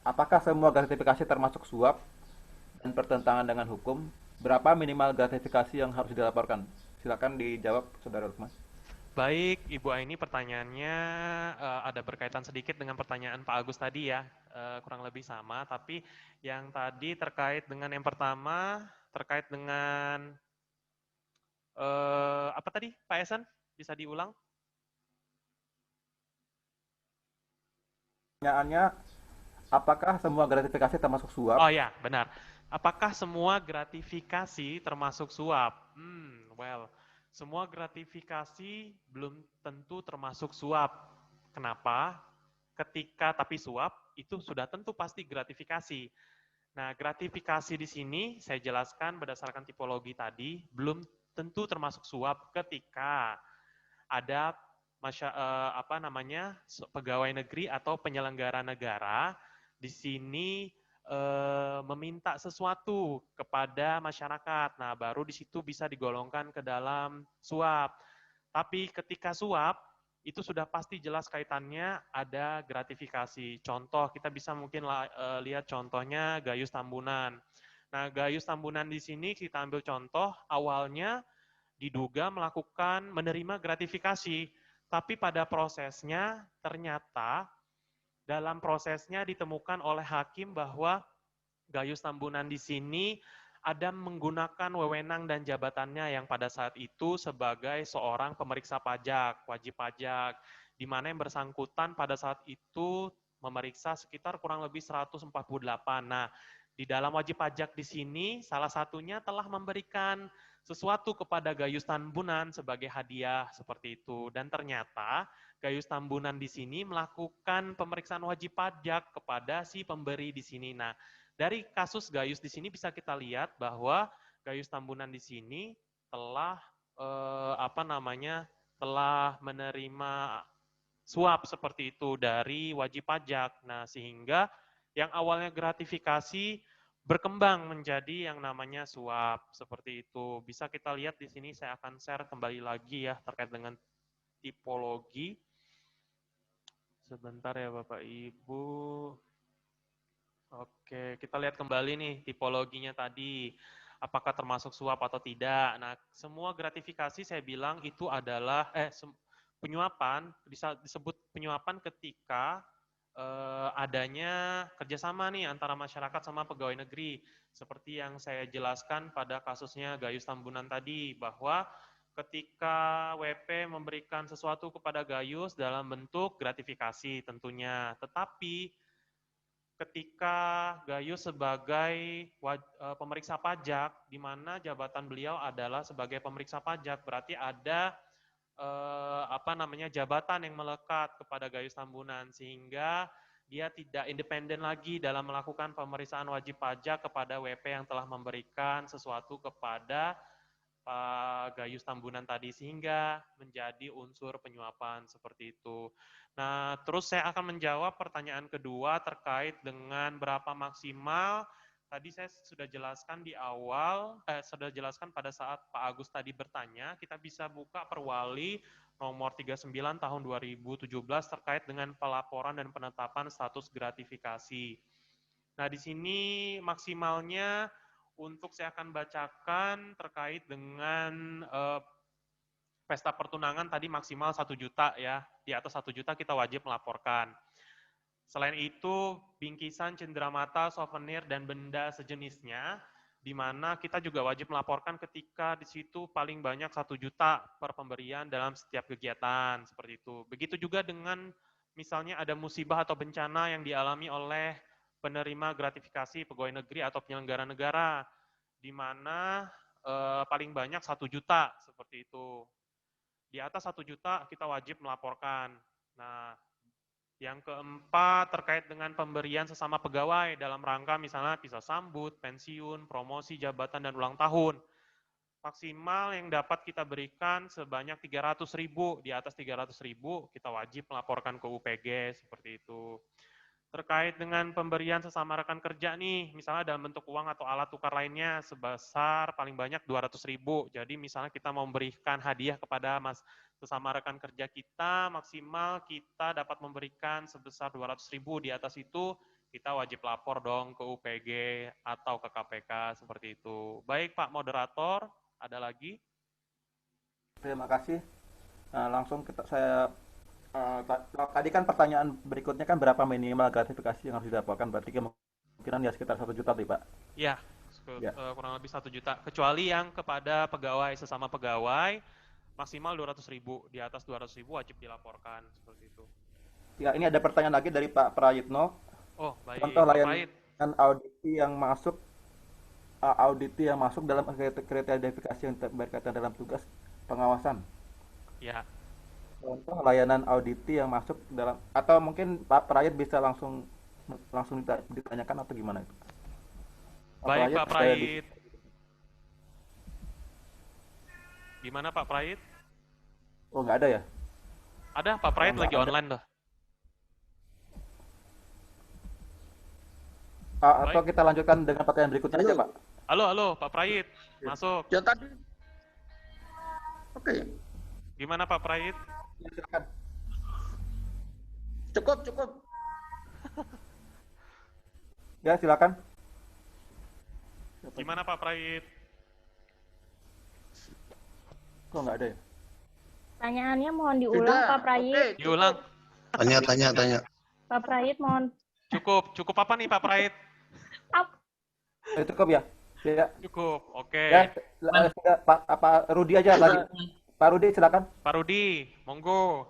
apakah semua gratifikasi termasuk suap dan bertentangan dengan hukum? Berapa minimal gratifikasi yang harus dilaporkan? Silakan dijawab, Saudara Lukman.
Baik, Ibu Aini, pertanyaannya ada berkaitan sedikit dengan pertanyaan Pak Agus tadi ya, kurang lebih sama. Tapi yang tadi terkait dengan yang pertama, terkait dengan apa tadi, Pak Esen? Bisa diulang?
Pertanyaannya, apakah semua gratifikasi termasuk suap?
Oh ya, benar. Apakah semua gratifikasi termasuk suap? Semua gratifikasi belum tentu termasuk suap. Kenapa? Tapi suap itu sudah tentu pasti gratifikasi. Nah, gratifikasi di sini saya jelaskan berdasarkan tipologi tadi, belum tentu termasuk suap ketika ada pegawai negeri atau penyelenggara negara di sini meminta sesuatu kepada masyarakat. Nah, baru di situ bisa digolongkan ke dalam suap. Tapi ketika suap, itu sudah pasti jelas kaitannya ada gratifikasi. Contoh, kita bisa mungkin lihat contohnya Gayus Tambunan. Nah, Gayus Tambunan di sini kita ambil contoh, awalnya diduga menerima gratifikasi. Tapi pada prosesnya, ternyata dalam prosesnya ditemukan oleh hakim bahwa Gayus Tambunan di sini ada menggunakan wewenang dan jabatannya yang pada saat itu sebagai seorang pemeriksa pajak, wajib pajak, di mana yang bersangkutan pada saat itu memeriksa sekitar kurang lebih 148. Nah, Di dalam wajib pajak di sini, salah satunya telah memberikan sesuatu kepada Gayus Tambunan sebagai hadiah seperti itu. Dan ternyata Gayus Tambunan di sini melakukan pemeriksaan wajib pajak kepada si pemberi di sini. Nah, dari kasus Gayus di sini bisa kita lihat bahwa Gayus Tambunan di sini telah telah menerima suap seperti itu dari wajib pajak. Nah, sehingga yang awalnya gratifikasi berkembang menjadi yang namanya suap seperti itu. Bisa kita lihat di sini, saya akan share kembali lagi ya terkait dengan tipologi. Sebentar ya Bapak Ibu. Oke, kita lihat kembali nih tipologinya tadi. Apakah termasuk suap atau tidak. Nah, semua gratifikasi saya bilang itu adalah penyuapan, bisa disebut penyuapan ketika adanya kerjasama nih antara masyarakat sama pegawai negeri. Seperti yang saya jelaskan pada kasusnya Gayus Tambunan tadi, bahwa ketika WP memberikan sesuatu kepada Gayus dalam bentuk gratifikasi tentunya. Tetapi ketika Gayus sebagai pemeriksa pajak, di mana jabatan beliau adalah sebagai pemeriksa pajak, berarti ada jabatan yang melekat kepada Gayus Tambunan, sehingga dia tidak independen lagi dalam melakukan pemeriksaan wajib pajak kepada WP yang telah memberikan sesuatu kepada Pak Gayus Tambunan tadi, sehingga menjadi unsur penyuapan seperti itu. Nah, terus saya akan menjawab pertanyaan kedua terkait dengan berapa maksimal. Tadi saya sudah jelaskan di awal, sudah jelaskan pada saat Pak Agus tadi bertanya, kita bisa buka Perwali nomor 39 tahun 2017 terkait dengan pelaporan dan penetapan status gratifikasi. Nah, di sini maksimalnya untuk saya akan bacakan terkait dengan pesta pertunangan tadi maksimal 1 juta ya, di atas 1 juta kita wajib melaporkan. Selain itu, bingkisan, cenderamata, souvenir, dan benda sejenisnya, di mana kita juga wajib melaporkan ketika di situ paling banyak 1 juta per pemberian dalam setiap kegiatan, seperti itu. Begitu juga dengan misalnya ada musibah atau bencana yang dialami oleh penerima gratifikasi pegawai negeri atau penyelenggara negara, di mana paling banyak 1 juta, seperti itu. Di atas 1 juta kita wajib melaporkan. Nah, yang keempat terkait dengan pemberian sesama pegawai dalam rangka misalnya pisah sambut, pensiun, promosi jabatan, dan ulang tahun. Maksimal yang dapat kita berikan sebanyak 300.000, di atas 300.000 kita wajib melaporkan ke UPG, seperti itu. Terkait dengan pemberian sesama rekan kerja nih, misalnya dalam bentuk uang atau alat tukar lainnya sebesar paling banyak 200.000. Jadi misalnya kita mau memberikan hadiah kepada sesama rekan kerja kita, maksimal kita dapat memberikan sebesar 200.000. Di atas itu kita wajib lapor dong ke UPG atau ke KPK, seperti itu. Baik Pak Moderator, ada lagi?
Terima kasih. Langsung saya tadi kan pertanyaan berikutnya kan berapa minimal gratifikasi yang harus didapatkan, berarti kemungkinan ya sekitar 1 juta nih Pak?
Ya, kurang lebih 1 juta. Kecuali yang kepada pegawai, sesama pegawai, maksimal 200.000. Di atas 200.000 wajib dilaporkan, seperti itu.
Ya, ini ada pertanyaan lagi dari Pak Prayitno.
Oh, baik.
Contoh layanan auditi yang masuk dalam kriteria identifikasi yang berkaitan dalam tugas pengawasan.
Ya.
Contoh layanan auditi yang masuk dalam, atau mungkin Pak Prayit bisa langsung ditanyakan atau gimana itu?
Baik Pak Prayit. Gimana Pak Prayit?
Oh, nggak ada ya?
Ada, Pak Prayit lagi online loh.
Atau kita lanjutkan dengan pertanyaan berikutnya aja Pak.
Halo Pak Prayit, masuk.
Ya tadi. Oke.
Gimana Pak Prayit?
Ya, silakan.
Cukup.
Ya, silakan.
Gimana Pak Prayit?
Kok nggak ada ya?
Pertanyaannya mohon diulang Pak Prayit.
Diulang.
Tanya.
Pak Prayit mohon.
Cukup apa nih Pak Prayit?
Cukup ya? Ya.
Cukup, oke.
Ya, Pak Rudi aja lagi. Pak Rudi silakan.
Pak Rudi, monggo.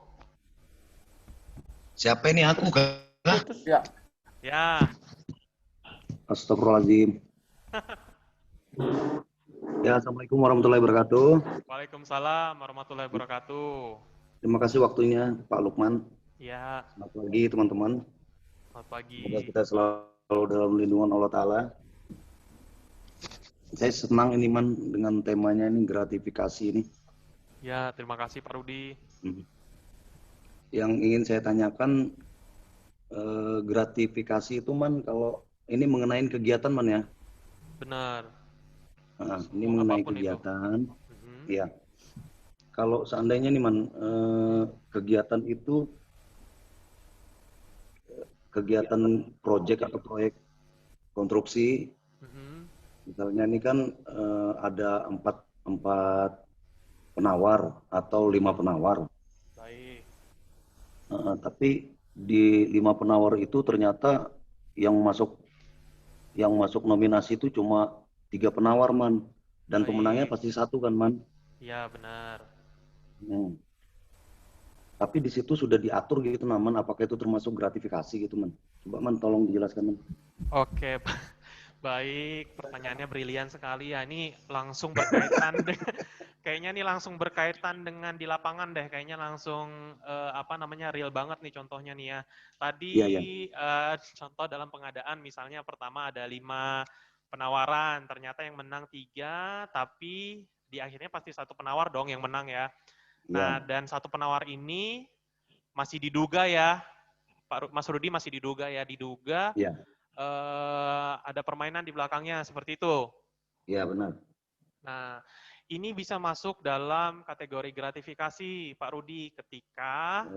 Siapa ini, aku kan?
Ya.
Ya.
Astagfirullahaladzim. Ya, Assalamualaikum warahmatullahi wabarakatuh.
Waalaikumsalam warahmatullahi wabarakatuh.
Terima kasih waktunya, Pak Lukman.
Ya,
Selamat pagi, teman-teman.
selamat pagi.
Semoga kita selalu dalam lindungan Allah Ta'ala. Saya senang ini, Man, dengan temanya ini, gratifikasi ini.
Ya, terima kasih Pak Rudi.
Yang ingin saya tanyakan, gratifikasi itu, Man, kalau ini mengenai kegiatan, Man, ya?
Benar.
Nah, ini mengenai kegiatan. Ya. Kalau seandainya nih, Man, kegiatan itu kegiatan proyek atau proyek konstruksi, misalnya ini kan ada empat penawar atau 5 penawar.
Baik.
Tapi di 5 penawar itu ternyata yang masuk nominasi itu cuma 3 penawar, Man, dan pemenangnya pasti 1 kan, Man?
Ya, benar.
Tapi di situ sudah diatur gitu, Man, apakah itu termasuk gratifikasi gitu, Man? Coba, Man, tolong dijelaskan, Man.
Oke, baik. Pertanyaannya brilian sekali ya. Ini langsung berkaitan kayaknya nih langsung berkaitan dengan di lapangan deh. Kayaknya langsung real banget nih contohnya nih ya. Tadi contoh dalam pengadaan misalnya pertama ada 5 penawaran, ternyata yang menang 3, tapi di akhirnya pasti 1 penawar dong yang menang ya. Nah, dan 1 penawar ini masih diduga ya, Mas Rudi masih diduga ya, ada permainan di belakangnya seperti itu.
Iya, benar.
Nah, ini bisa masuk dalam kategori gratifikasi, Pak Rudi, ketika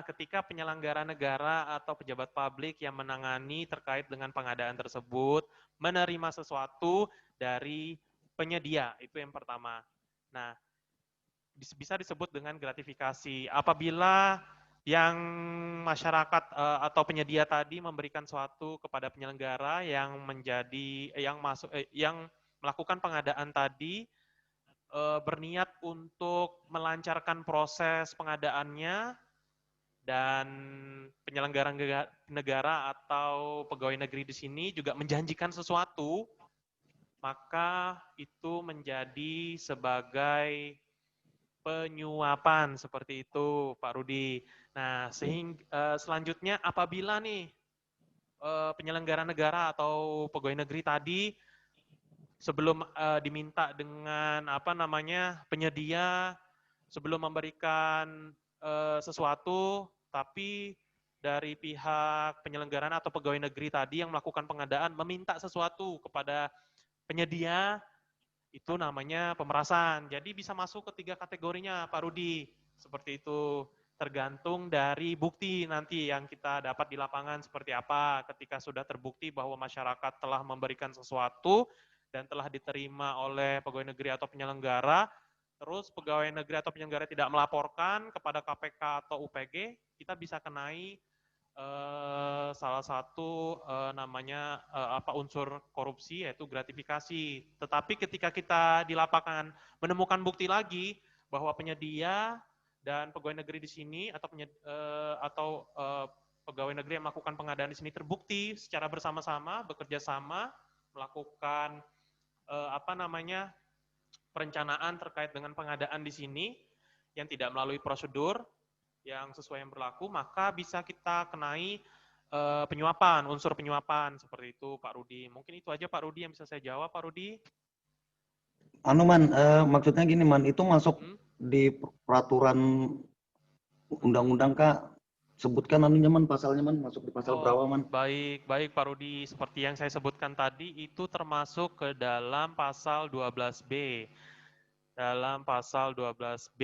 ketika penyelenggara negara atau pejabat publik yang menangani terkait dengan pengadaan tersebut menerima sesuatu dari penyedia, itu yang pertama. Nah, bisa disebut dengan gratifikasi. Apabila yang masyarakat atau penyedia tadi memberikan suatu kepada penyelenggara yang melakukan pengadaan tadi berniat untuk melancarkan proses pengadaannya, dan penyelenggara negara atau pegawai negeri di sini juga menjanjikan sesuatu, maka itu menjadi sebagai penyuapan seperti itu, Pak Rudi. Nah, selanjutnya apabila nih penyelenggara negara atau pegawai negeri tadi sebelum diminta dengan penyedia sebelum memberikan sesuatu, tapi dari pihak penyelenggaraan atau pegawai negeri tadi yang melakukan pengadaan meminta sesuatu kepada penyedia, itu namanya pemerasan. Jadi bisa masuk ke 3 kategorinya, Pak Rudi. Seperti itu. Tergantung dari bukti nanti yang kita dapat di lapangan seperti apa. Ketika sudah terbukti bahwa masyarakat telah memberikan sesuatu dan telah diterima oleh pegawai negeri atau penyelenggara, terus pegawai negeri atau penyelenggara tidak melaporkan kepada KPK atau UPG, kita bisa kenai salah satu unsur korupsi, yaitu gratifikasi. Tetapi ketika kita di lapangan menemukan bukti lagi bahwa penyedia dan pegawai negeri di sini atau pegawai negeri yang melakukan pengadaan di sini terbukti secara bersama-sama bekerja sama melakukan perencanaan terkait dengan pengadaan di sini yang tidak melalui prosedur yang sesuai yang berlaku, maka bisa kita kenai penyuapan, unsur penyuapan seperti itu, Pak Rudi. Mungkin itu aja, Pak Rudi, yang bisa saya jawab, Pak Rudi.
Man, maksudnya gini, Man, itu masuk di peraturan undang-undang, Kak? Sebutkan Man, pasalnya, Man, masuk di pasal berapa, Man?
Baik, Pak Rudi. Seperti yang saya sebutkan tadi, itu termasuk ke dalam pasal 12B. Dalam pasal 12B,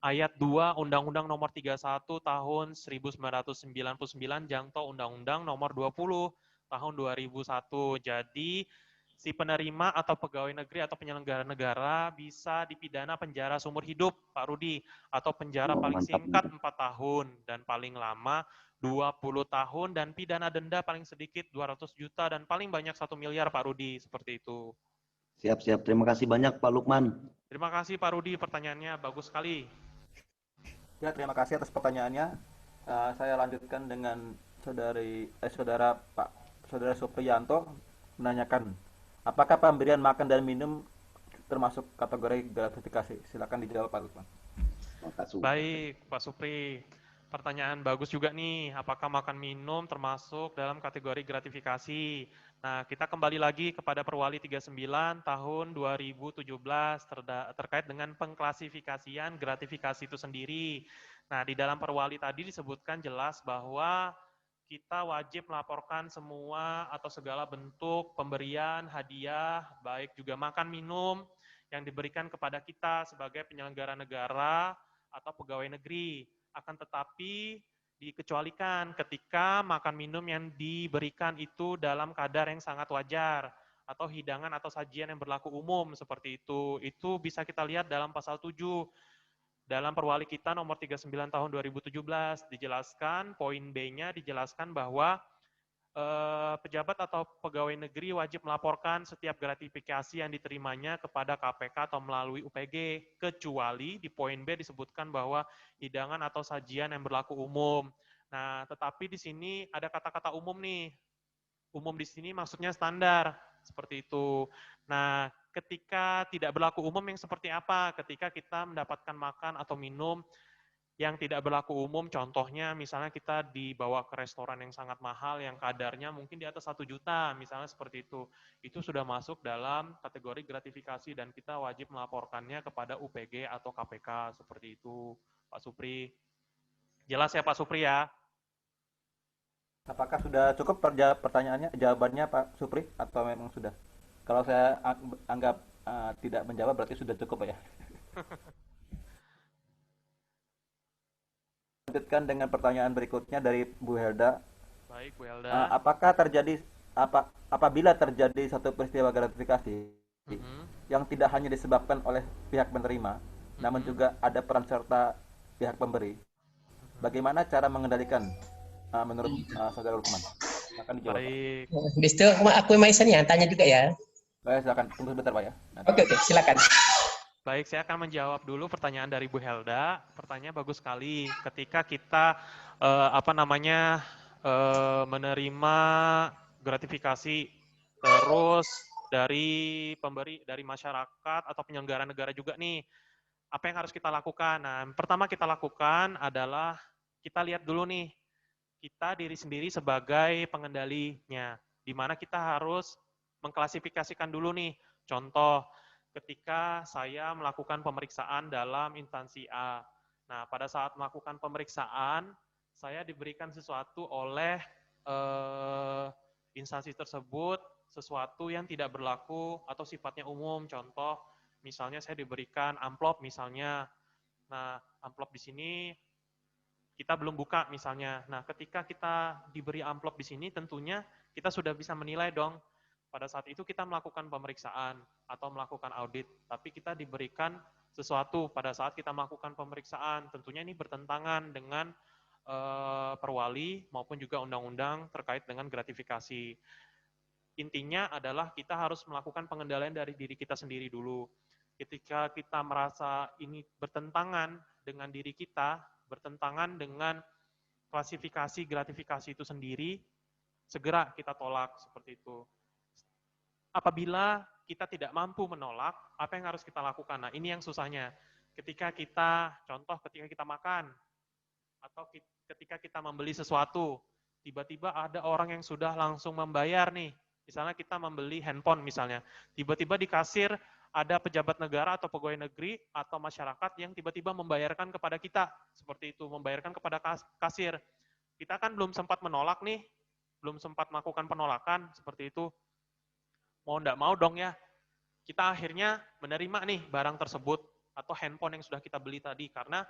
Ayat 2 Undang-Undang Nomor 31 Tahun 1999 jangto Undang-Undang Nomor 20 Tahun 2001. Jadi si penerima atau pegawai negeri atau penyelenggara negara bisa dipidana penjara seumur hidup, Pak Rudi, atau penjara paling singkat 4 tahun dan paling lama 20 tahun dan pidana denda paling sedikit 200 juta dan paling banyak 1 miliar, Pak Rudi, seperti itu.
Siap. Terima kasih banyak, Pak Lukman.
Terima kasih, Pak Rudi. Pertanyaannya bagus sekali.
Ya, terima kasih atas pertanyaannya. Saya lanjutkan dengan saudara Pak Saudara Supriyanto menanyakan, apakah pemberian makan dan minum termasuk kategori gratifikasi? Silakan dijawab Pak Lukman.
Baik, Pak Supri. Pertanyaan bagus juga nih, apakah makan minum termasuk dalam kategori gratifikasi? Nah, kita kembali lagi kepada Perwali 39 tahun 2017 terkait dengan pengklasifikasian gratifikasi itu sendiri. Nah, di dalam Perwali tadi disebutkan jelas bahwa kita wajib melaporkan semua atau segala bentuk pemberian, hadiah, baik juga makan minum yang diberikan kepada kita sebagai penyelenggara negara atau pegawai negeri. Akan tetapi dikecualikan ketika makan minum yang diberikan itu dalam kadar yang sangat wajar atau hidangan atau sajian yang berlaku umum seperti itu. Itu bisa kita lihat dalam pasal 7 dalam Perwali kita nomor 39 tahun 2017 dijelaskan, poin B-nya dijelaskan bahwa pejabat atau pegawai negeri wajib melaporkan setiap gratifikasi yang diterimanya kepada KPK atau melalui UPG, kecuali di poin B disebutkan bahwa hidangan atau sajian yang berlaku umum. Nah, tetapi di sini ada kata-kata umum nih. Umum di sini maksudnya standar, seperti itu. Nah, ketika tidak berlaku umum yang seperti apa? Ketika kita mendapatkan makan atau minum yang tidak berlaku umum, contohnya misalnya kita dibawa ke restoran yang sangat mahal, yang kadarnya mungkin di atas 1 juta, misalnya seperti itu sudah masuk dalam kategori gratifikasi dan kita wajib melaporkannya kepada UPG atau KPK, seperti itu, Pak Supri. Jelas ya Pak Supri ya?
Apakah sudah cukup pertanyaannya, jawabannya Pak Supri, atau memang sudah? Kalau saya anggap tidak menjawab, berarti sudah cukup ya? Lanjutkan dengan pertanyaan berikutnya dari Bu Helda.
Baik, Bu Helda.
Apabila terjadi satu peristiwa gratifikasi yang tidak hanya disebabkan oleh pihak penerima, namun juga ada peran serta pihak pemberi, bagaimana cara mengendalikan menurut Saudara Lukman? Silakan dijawab.
Baik.
Bistu, aku Maisan yang tanya juga ya.
Baik, silakan. Tunggu sebentar Pak ya.
Oke, silakan.
Baik, saya akan menjawab dulu pertanyaan dari Bu Helda. Pertanyaan bagus sekali. Ketika kita menerima gratifikasi terus dari pemberi, dari masyarakat atau penyelenggara negara juga nih, apa yang harus kita lakukan? Nah, pertama kita lakukan adalah kita lihat dulu nih, kita diri sendiri sebagai pengendalinya, di mana kita harus mengklasifikasikan dulu nih. Contoh, ketika saya melakukan pemeriksaan dalam instansi A. Nah, pada saat melakukan pemeriksaan, saya diberikan sesuatu oleh instansi tersebut, sesuatu yang tidak berlaku atau sifatnya umum. Contoh, misalnya saya diberikan amplop misalnya. Nah, amplop di sini kita belum buka misalnya. Nah, ketika kita diberi amplop di sini, tentunya kita sudah bisa menilai dong. Pada saat itu kita melakukan pemeriksaan atau melakukan audit, tapi kita diberikan sesuatu pada saat kita melakukan pemeriksaan. Tentunya ini bertentangan dengan perwali maupun juga undang-undang terkait dengan gratifikasi. Intinya adalah kita harus melakukan pengendalian dari diri kita sendiri dulu. Ketika kita merasa ini bertentangan dengan diri kita, bertentangan dengan klasifikasi gratifikasi itu sendiri, segera kita tolak seperti itu. Apabila kita tidak mampu menolak, apa yang harus kita lakukan? Nah, ini yang susahnya. Ketika kita makan, atau ketika kita membeli sesuatu, tiba-tiba ada orang yang sudah langsung membayar nih. Misalnya kita membeli handphone misalnya, tiba-tiba di kasir ada pejabat negara atau pegawai negeri atau masyarakat yang tiba-tiba membayarkan kepada kita, seperti itu, membayarkan kepada kasir. Kita kan belum sempat menolak nih, belum sempat melakukan penolakan, seperti itu. Mau enggak mau dong ya, kita akhirnya menerima nih barang tersebut atau handphone yang sudah kita beli tadi, karena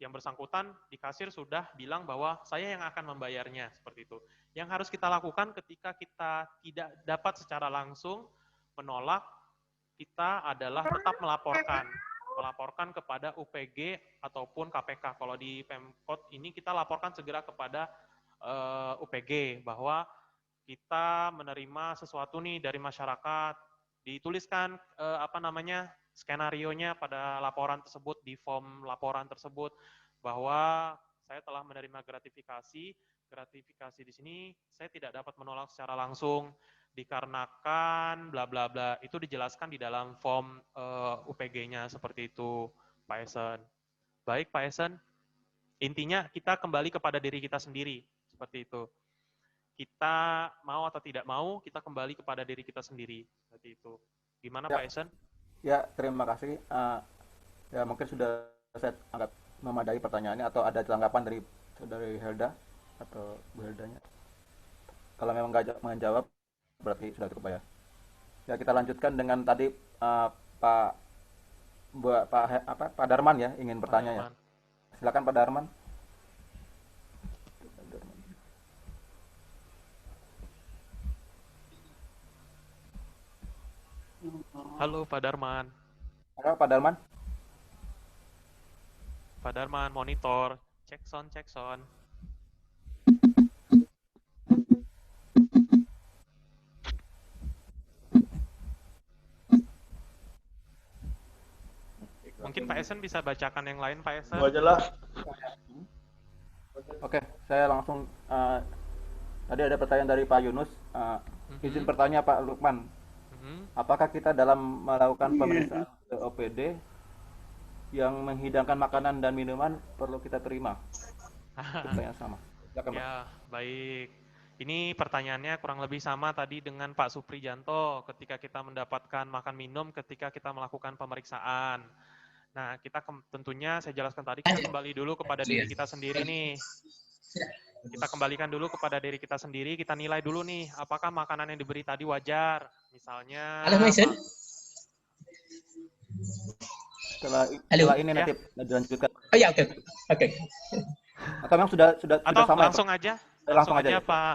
yang bersangkutan di kasir sudah bilang bahwa saya yang akan membayarnya, seperti itu. Yang harus kita lakukan ketika kita tidak dapat secara langsung menolak, kita adalah tetap melaporkan kepada UPG ataupun KPK. Kalau di Pemkot ini kita laporkan segera kepada UPG bahwa kita menerima sesuatu nih dari masyarakat, dituliskan skenarionya pada laporan tersebut, di form laporan tersebut, bahwa saya telah menerima gratifikasi gratifikasi di sini saya tidak dapat menolak secara langsung dikarenakan bla bla bla. Itu dijelaskan di dalam form UPG-nya seperti itu, Pak Esen. Baik, Pak Esen. Intinya kita kembali kepada diri kita sendiri, seperti itu. Kita mau atau tidak mau, kita kembali kepada diri kita sendiri, seperti itu. Gimana,
Ya.
Pak Esen?
Ya, terima kasih. Ya, mungkin sudah saya anggap memadai pertanyaannya, atau ada tanggapan dari Saudari Helda atau Bu Heldanya. Kalau memang nggak menjawab, berarti sudah cukup ya. Ya, kita lanjutkan dengan tadi Pak Darman ya, ingin bertanya ya. Silakan Pak Darman.
Halo, Pak Darman.
Halo, Pak Darman.
Pak Darman, monitor. Cek sound. Mungkin Pak Esen bisa bacakan yang lain, Pak Esen.
Gua aja lah.
Oke, saya langsung tadi ada pertanyaan dari Pak Yunus. Izin bertanya Pak Lukman, apakah kita dalam melakukan pemeriksaan ke OPD yang menghidangkan makanan dan minuman perlu kita terima? Pertanyaan sama. Silakan, Pak.
Ya, baik. Ini pertanyaannya kurang lebih sama tadi dengan Pak Suprijanto ketika kita mendapatkan makan minum ketika kita melakukan pemeriksaan. Nah, kita tentunya saya jelaskan tadi, kita kembali dulu kepada diri kita sendiri nih. Kita kembalikan dulu kepada diri kita sendiri, kita nilai dulu nih, apakah makanan yang diberi tadi wajar. Misalnya...
Halo, Mason.
Setelah ini nanti dilanjutkan.
Oh ya, oke.
Atau memang sudah
Atau
sama
langsung
ya, Pak?
aja?
Langsung aja ya?
Pak.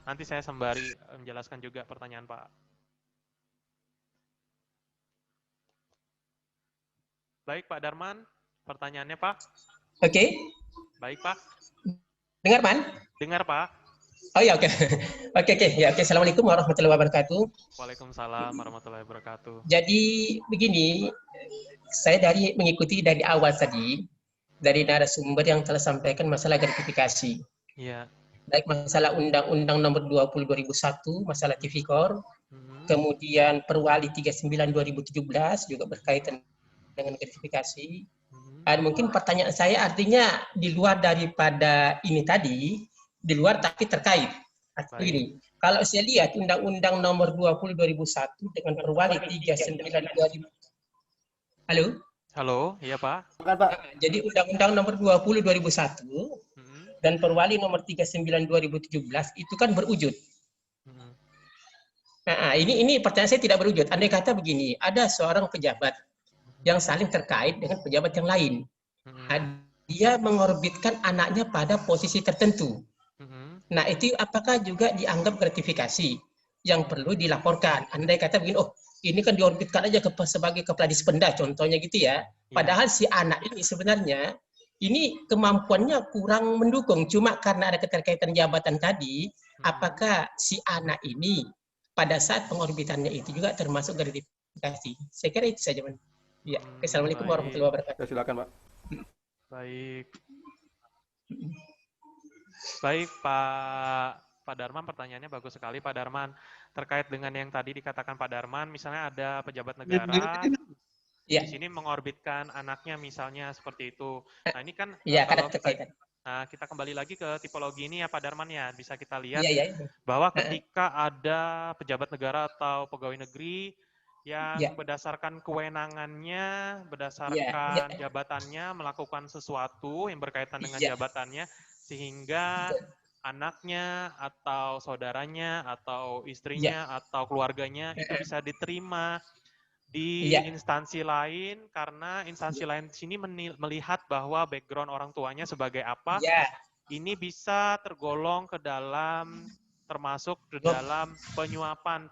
Nanti saya sembari menjelaskan juga pertanyaan Pak. Baik, Pak Darman. Pertanyaannya, Pak.
Oke.
Baik, Pak.
Dengar, Man?
Dengar, Pak.
Oh ya, oke. Oke. Ya, oke. Assalamualaikum warahmatullahi wabarakatuh.
Waalaikumsalam warahmatullahi wabarakatuh.
Jadi begini, saya mengikuti dari awal tadi, dari narasumber yang telah sampaikan masalah gratifikasi.
Iya.
Baik masalah Undang-Undang Nomor 20 2001, masalah Tipikor, kemudian Perwali 39 2017 juga berkaitan dengan gratifikasi. Dan mungkin pertanyaan saya artinya di luar daripada ini tadi, di luar tapi terkait. Artinya gini, kalau saya lihat Undang-Undang Nomor 20 2001 dengan Perwali 39 2000. Halo?
Halo, iya Pak.
Jadi Undang-Undang Nomor 20 2001 dan Perwali Nomor 39 2017 itu kan berwujud. Nah, ini pertanyaan saya tidak berwujud. Andai kata begini, ada seorang pejabat yang saling terkait dengan pejabat yang lain. Dia mengorbitkan anaknya pada posisi tertentu. Nah, itu apakah juga dianggap gratifikasi yang perlu dilaporkan? Andai kata begini, oh ini kan diorbitkan aja sebagai kepala dispenda, contohnya gitu ya. Padahal si anak ini sebenarnya ini kemampuannya kurang mendukung. Cuma karena ada keterkaitan jabatan tadi, apakah si anak ini pada saat pengorbitannya itu juga termasuk gratifikasi? Saya kira itu saja, Man. Ya, Assalamualaikum warahmatullahi wabarakatuh.
Ya, silakan, Pak.
Baik. Baik, Pak Darman, pertanyaannya bagus sekali, Pak Darman. Terkait dengan yang tadi dikatakan Pak Darman, misalnya ada pejabat negara di sini mengorbitkan anaknya misalnya seperti itu. Nah, ini kan kalau kita kembali lagi ke tipologi ini ya Pak Darman ya, bisa kita lihat bahwa ketika ada pejabat negara atau pegawai negeri yang berdasarkan kewenangannya, berdasarkan jabatannya melakukan sesuatu yang berkaitan dengan jabatannya, sehingga anaknya atau saudaranya atau istrinya atau keluarganya itu bisa diterima di instansi lain karena instansi lain di sini melihat bahwa background orang tuanya sebagai apa, ini bisa tergolong ke dalam termasuk dalam penyuapan,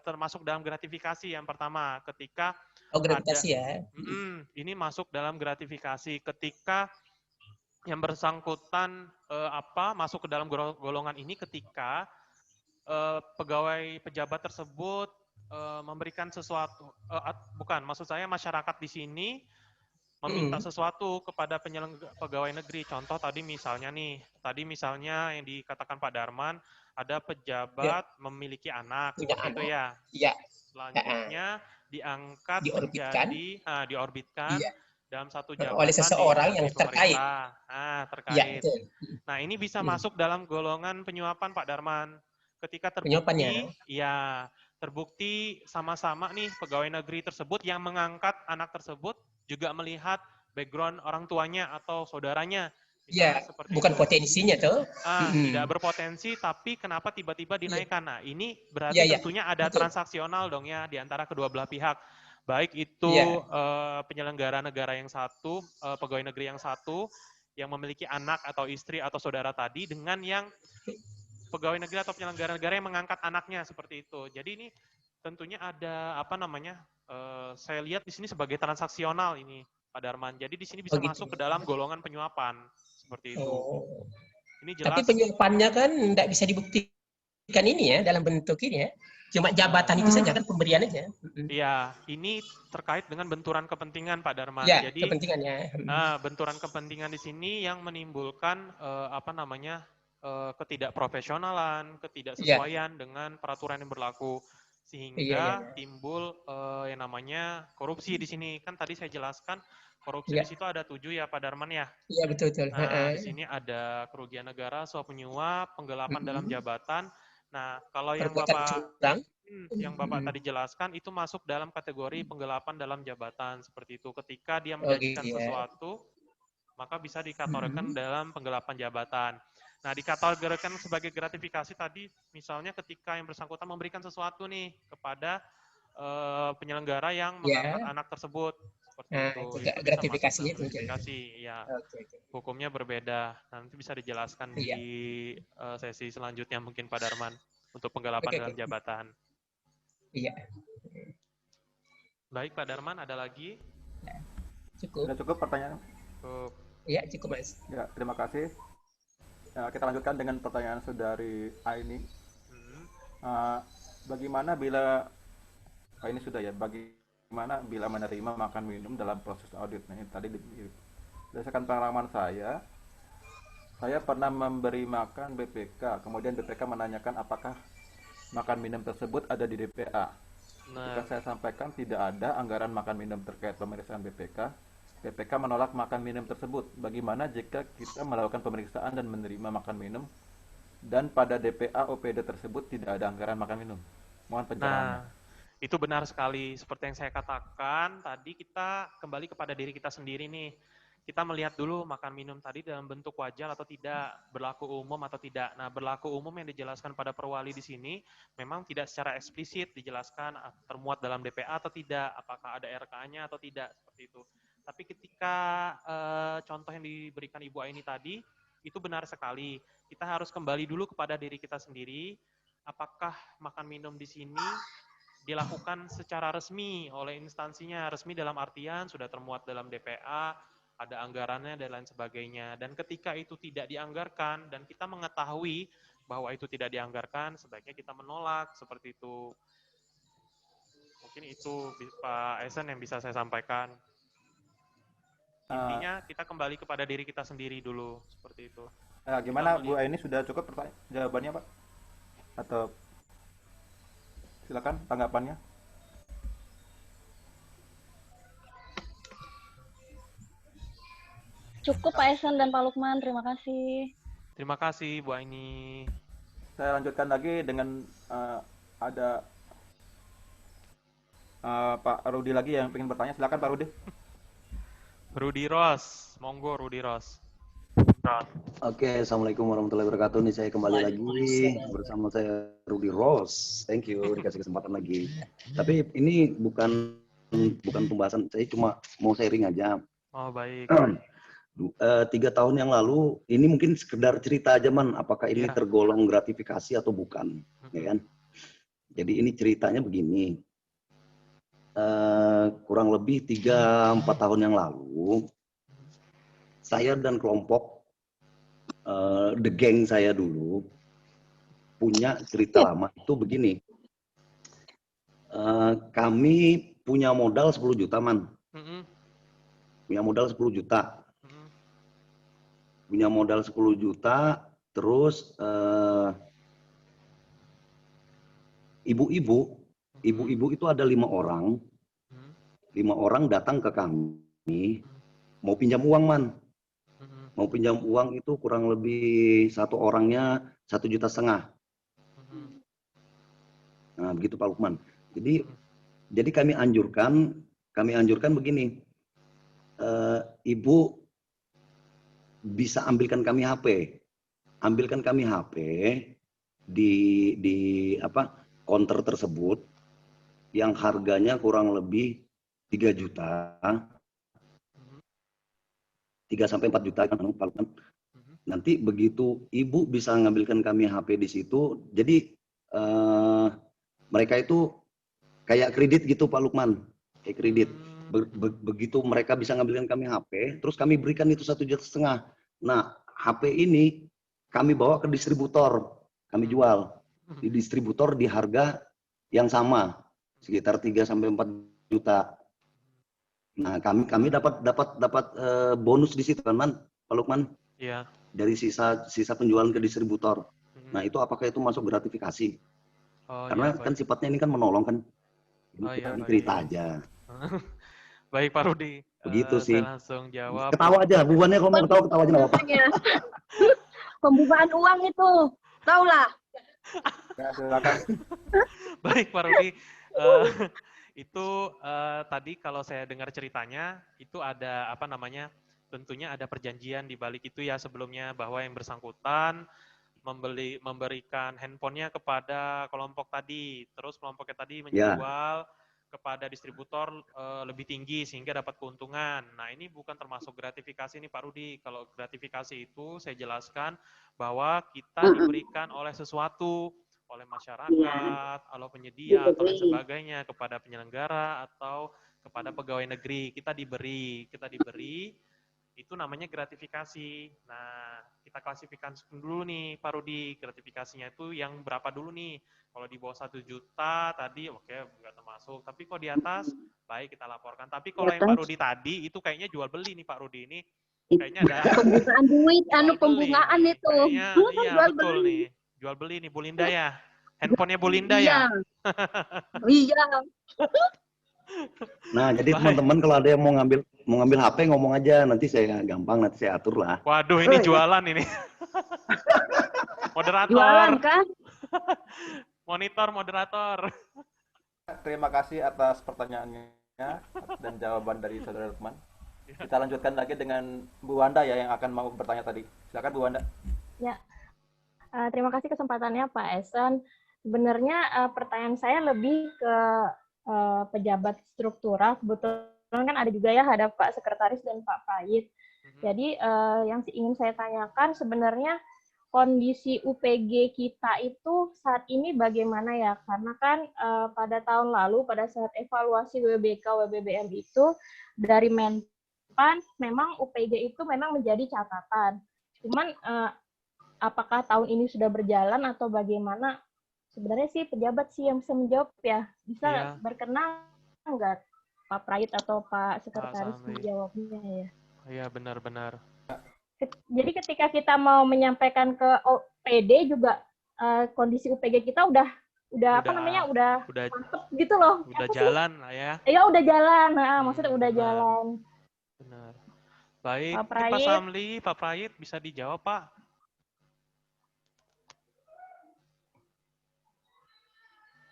termasuk dalam gratifikasi yang pertama ketika ini masuk dalam gratifikasi ketika yang bersangkutan masuk ke dalam golongan ini ketika pegawai pejabat tersebut memberikan sesuatu, bukan, maksud saya masyarakat di sini meminta sesuatu kepada pegawai negeri. Contoh tadi misalnya yang dikatakan Pak Darman, ada pejabat memiliki anak, seperti itu ya.
Iya.
Selanjutnya diangkat diorbitkan dalam satu jabatan
oleh seseorang yang terkait.
Terkait.
Ya, betul.
Nah, ini bisa masuk dalam golongan penyuapan, Pak Darman. Ketika terbukti sama-sama nih pegawai negeri tersebut yang mengangkat anak tersebut juga melihat background orang tuanya atau saudaranya.
Ya, bukan potensinya tuh.
Tidak berpotensi, tapi kenapa tiba-tiba dinaikkan? Nah, ini berarti tentunya ada transaksional dong ya di antara kedua belah pihak. Baik itu penyelenggara negara yang satu, pegawai negeri yang satu, yang memiliki anak atau istri atau saudara tadi, dengan yang pegawai negeri atau penyelenggara negara yang mengangkat anaknya, seperti itu. Jadi ini tentunya ada saya lihat di sini sebagai transaksional ini, Pak Darman. Jadi di sini bisa masuk ke dalam golongan penyuapan, seperti itu. Ini jelas.
Tapi penyuapannya kan tidak bisa dibuktikan ini ya, dalam bentuk ini ya. Cuma jabatan itu saja kan, pemberian aja.
Iya, ini terkait dengan benturan kepentingan, Pak Darman.
Ya,
jadi
kepentingannya.
Benturan kepentingan di sini yang menimbulkan ketidakprofesionalan, ketidaksesuaian dengan peraturan yang berlaku, sehingga timbul yang namanya korupsi di sini. Kan tadi saya jelaskan korupsi di situ ada 7 ya, Pak Darman ya.
Iya, betul.
Nah, di sini ada kerugian negara, suap menyuap, penggelapan dalam jabatan. Nah, kalau yang Bapak tadi jelaskan itu masuk dalam kategori penggelapan dalam jabatan, seperti itu. Ketika dia menjanjikan sesuatu, maka bisa dikategorikan dalam penggelapan jabatan. Nah, dikategorikan sebagai gratifikasi tadi, misalnya ketika yang bersangkutan memberikan sesuatu nih kepada penyelenggara yang mengangkat anak tersebut, seperti itu.
Gratifikasinya itu.
Gratifikasi, ya. Hukumnya berbeda. Nanti bisa dijelaskan di sesi selanjutnya mungkin, Pak Darman, untuk penggelapan dalam jabatan.
Iya.
Baik, Pak Darman, ada lagi?
Cukup. Sudah cukup pertanyaan?
Cukup.
Iya, cukup, Mas.
Ya, terima kasih. Kita lanjutkan dengan pertanyaan saudari Aini. Bagaimana bila ini sudah ya? Bagaimana bila menerima makan minum dalam proses audit? Nah, ini tadi berdasarkan pengalaman saya pernah memberi makan BPK, kemudian BPK menanyakan apakah makan minum tersebut ada di DPA. Ketika saya sampaikan tidak ada anggaran makan minum terkait pemeriksaan BPK, BPK menolak makan minum tersebut. Bagaimana jika kita melakukan pemeriksaan dan menerima makan minum dan pada DPA OPD tersebut tidak ada anggaran makan minum? Mohon pencerahannya.
Nah, itu benar sekali. Seperti yang saya katakan, tadi kita kembali kepada diri kita sendiri nih. Kita melihat dulu makan minum tadi dalam bentuk wajar atau tidak, berlaku umum atau tidak. Nah, berlaku umum yang dijelaskan pada perwali di sini memang tidak secara eksplisit dijelaskan termuat dalam DPA atau tidak, apakah ada RK-nya atau tidak, seperti itu. Tapi ketika contoh yang diberikan Ibu Aini tadi, itu benar sekali. Kita harus kembali dulu kepada diri kita sendiri, apakah makan minum di sini dilakukan secara resmi oleh instansinya, resmi dalam artian sudah termuat dalam DPA, ada anggarannya dan lain sebagainya. Dan ketika itu tidak dianggarkan dan kita mengetahui bahwa itu tidak dianggarkan, sebaiknya kita menolak, seperti itu. Mungkin itu Pak Esen yang bisa saya sampaikan. Intinya kita kembali kepada diri kita sendiri dulu, seperti itu.
Gimana Bu Aini, sudah cukup jawabannya Pak? Atau silakan tanggapannya.
Cukup Pak Esen dan Pak Lukman, terima kasih.
Terima kasih Bu Aini.
Saya lanjutkan lagi dengan ada Pak Rudi lagi yang ingin bertanya. Silakan Pak Rudi.
Rudi Ros, monggo Rudi Ros.
Oke, Assalamualaikum warahmatullahi wabarakatuh. Nih saya kembali lagi bersama saya Rudi Ros. Thank you dikasih kesempatan lagi. Tapi ini bukan pembahasan, saya cuma mau sharing aja.
Oh baik.
3 tahun yang lalu, ini mungkin sekedar cerita aja Man, apakah ini tergolong gratifikasi atau bukan, ya kan? Jadi ini ceritanya begini, kurang lebih 3-4 tahun yang lalu, saya dan kelompok the gang saya dulu punya cerita lama itu begini, kami punya modal 10 juta Man. punya modal 10 juta. Punya modal 10 juta, terus ibu-ibu itu ada 5 orang. 5 orang datang ke kami, mau pinjam uang, Man. Mau pinjam uang itu kurang lebih satu orangnya 1,5 juta. Nah, begitu Pak Lukman. Jadi kami anjurkan begini, Ibu bisa ambilkan kami HP, di counter tersebut yang harganya kurang lebih 3 juta, 3 sampai 4 juta kan, Pak Lukman. Nanti begitu Ibu bisa ngambilkan kami HP di situ, jadi mereka itu kayak kredit gitu Pak Lukman, kayak kredit. Begitu mereka bisa ngambilkan kami HP, terus kami berikan itu 1,5 juta. Nah, HP ini kami bawa ke distributor, kami jual di distributor di harga yang sama, sekitar 3 sampai 4 juta. Nah, kami dapat bonus di situ kan, Man, Pak Lukman?
Iya.
Dari sisa penjualan ke distributor. Nah, itu apakah itu masuk gratifikasi? Karena kan sifatnya ini kan menolong kan. Ini cerita aja.
Baik Pak Rudi.
Begitu sih.
Saya langsung jawab.
Ketawa aja, bukannya kalau mau ketawa aja nggak apa-apa.
Pembukaan uang itu, tau lah.
Baik Pak Rudi. Itu tadi kalau saya dengar ceritanya itu ada apa namanya, tentunya ada perjanjian di balik itu ya sebelumnya, bahwa yang bersangkutan memberikan handphonenya kepada kelompok tadi, terus kelompoknya tadi menjual kepada distributor lebih tinggi sehingga dapat keuntungan. Nah, ini bukan termasuk gratifikasi nih Pak Rudi. Kalau gratifikasi itu saya jelaskan bahwa kita diberikan oleh sesuatu, oleh masyarakat, oleh penyedia, atau lain sebagainya, kepada penyelenggara atau kepada pegawai negeri. Kita diberi, itu namanya gratifikasi. Nah, kita klasifikasi dulu nih Pak Rudi, gratifikasinya itu yang berapa dulu nih. Kalau di bawah 1 juta tadi, oke, nggak termasuk. Tapi kalau di atas, baik kita laporkan. Tapi kalau yang Pak Rudi tadi, itu kayaknya jual beli nih Pak Rudi ini. Kayaknya ada
pembungaan duit, pembungaan itu.
Iya, betul nih. Jual beli nih, Bu Linda ya? Handphonenya Bu Linda ya?
Iya.
Nah, jadi teman-teman kalau ada yang mau ngambil HP ngomong aja, nanti saya gampang, nanti saya atur lah.
Waduh, ini jualan ini. Moderator.
Jualan kan?
Monitor, moderator.
Terima kasih atas pertanyaannya dan jawaban dari Saudara Lukman. Kita lanjutkan lagi dengan Bu Wanda ya yang akan mau bertanya tadi. Silakan Bu Wanda. Ya.
Terima kasih kesempatannya Pak Esen. Sebenarnya pertanyaan saya lebih ke pejabat struktural. Kebetulan kan ada juga ya, ada Pak Sekretaris dan Pak Pait. Jadi yang ingin saya tanyakan sebenarnya kondisi UPG kita itu saat ini bagaimana ya? Karena kan pada tahun lalu pada saat evaluasi WBK WBBM itu dari Menpan memang UPG itu memang menjadi catatan. Cuman apakah tahun ini sudah berjalan atau bagaimana? Sebenarnya sih pejabat sih yang bisa menjawab ya. Bisa berkenan enggak Pak Prait atau Pak Sekretaris menjawabnya ya?
Iya, benar-benar.
Jadi ketika kita mau menyampaikan ke OPD juga kondisi UPG kita udah apa namanya? Udah mantep gitu loh.
Udah jalan lah ya.
Iya, udah jalan. Nah, maksudnya udah jalan.
Benar. Baik,
Pak
Samli, Pak Prait bisa dijawab, Pak?